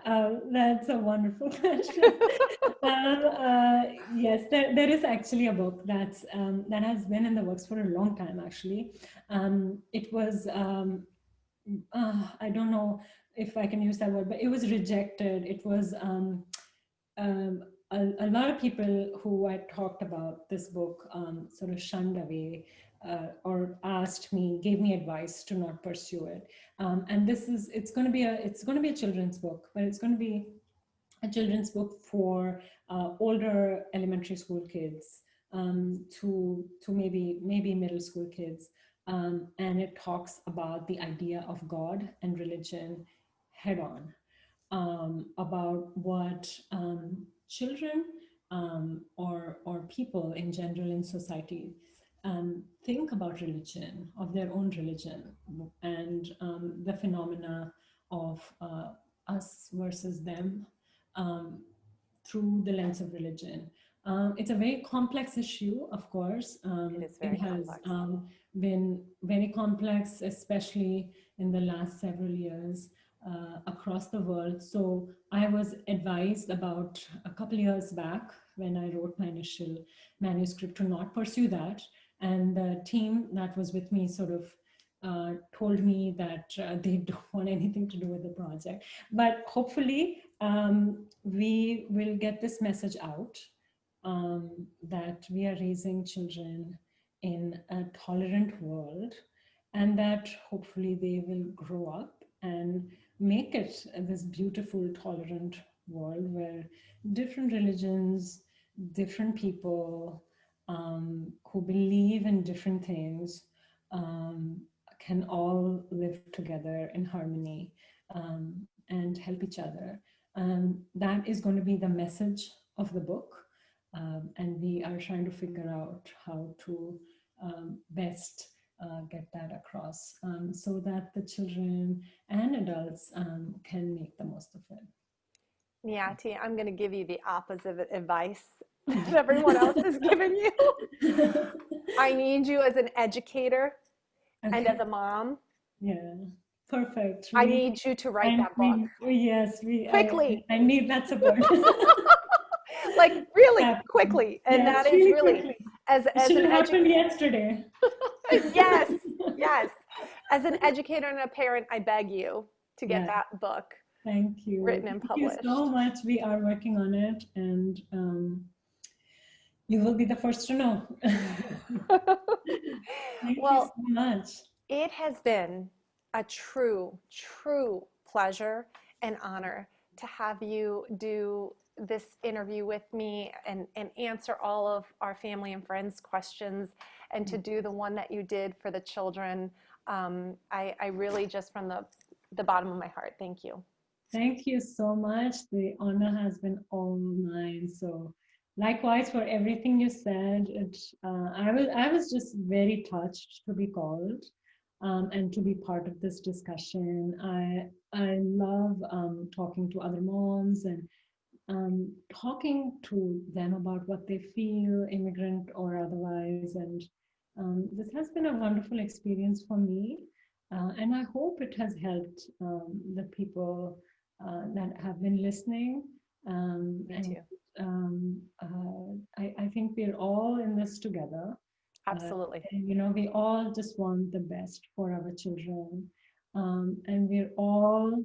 that's a wonderful question. Yes, there is actually a book that has been in the works for a long time, actually. It was, I don't know if I can use that word, but it was rejected. It was, a lot of people who I talked about this book sort of shunned away, or asked me, gave me advice to not pursue it. And it's going to be a children's book, but it's going to be a children's book for older elementary school kids, to maybe middle school kids. And it talks about the idea of God and religion head on, about what children, or people in general in society think about religion, of their own religion, and the phenomena of us versus them, um, through the lens of religion. It's a very complex issue, of course. It is very It has complex. been very complex, especially in the last several years, across the world. So I was advised about a couple of years back, when I wrote my initial manuscript, to not pursue that. And the team that was with me sort of told me that they don't want anything to do with the project. But hopefully, we will get this message out, that we are raising children in a tolerant world, and that hopefully they will grow up and make it this beautiful, tolerant world where different religions, different people, who believe in different things, can all live together in harmony, and help each other. That is going to be the message of the book. And we are trying to figure out how to best get that across, so that the children and adults can make the most of it. Niyati, I'm going to give you the opposite advice that everyone else has given you. I need you as an educator and as a mom. Yeah, perfect. I need you to write that book. Yes, quickly. I need that support. Like really quickly. And yes, that is really quickly. as Should an have happened yesterday. Yes, yes. As an educator and a parent, I beg you to get that book. Thank you. Written and published. Thank you so much. We are working on it, and you will be the first to know. Thank you so much. It has been a true pleasure and honor to have you do this interview with me and answer all of our family and friends' questions, and to do the one that you did for the children. I really, just from the bottom of my heart, thank you. Thank you so much. The honor has been all mine. So likewise for everything you said. I was just very touched to be called, and to be part of this discussion. I love talking to other moms and talking to them about what they feel, immigrant or otherwise. And this has been a wonderful experience for me. And I hope it has helped the people that have been listening. Me And too. I think we're all in this together. Uh, Absolutely. and, we all just want the best for our children. And we're all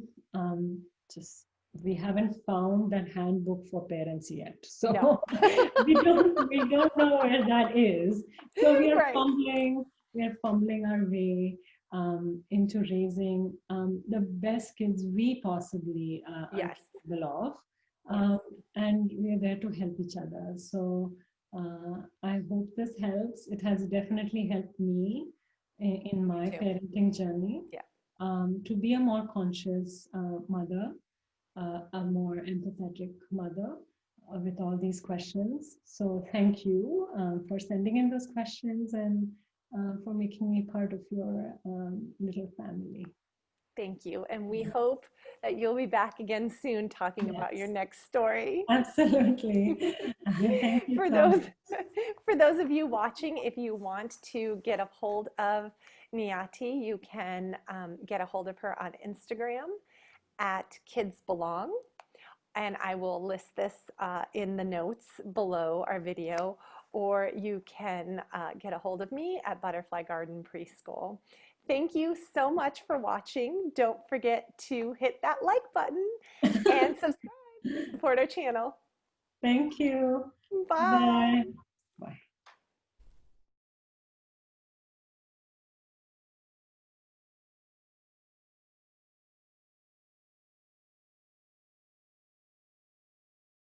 just, we haven't found that handbook for parents yet. No. So we don't know where that is. So Right. we are fumbling our way into raising the best kids we possibly are Yes. capable of. Yes. And we are there to help each other. So I hope this helps. It has definitely helped me in Me my too. parenting journey Yeah. to be a more conscious mother, a more empathetic mother with all these questions. So thank you for sending in those questions and for making me part of your little family. Thank you. And we hope that you'll be back again soon talking about your Yes, next story. absolutely. Thank you For so those much. for those of you watching, if you want to get a hold of Niyati, you can get a hold of her on Instagram at Kids Belong. And I will list this in the notes below our video, or you can get a hold of me at Butterfly Garden Preschool. Thank you so much for watching. Don't forget to hit that like button and subscribe to support our channel. Thank you. Bye. Bye.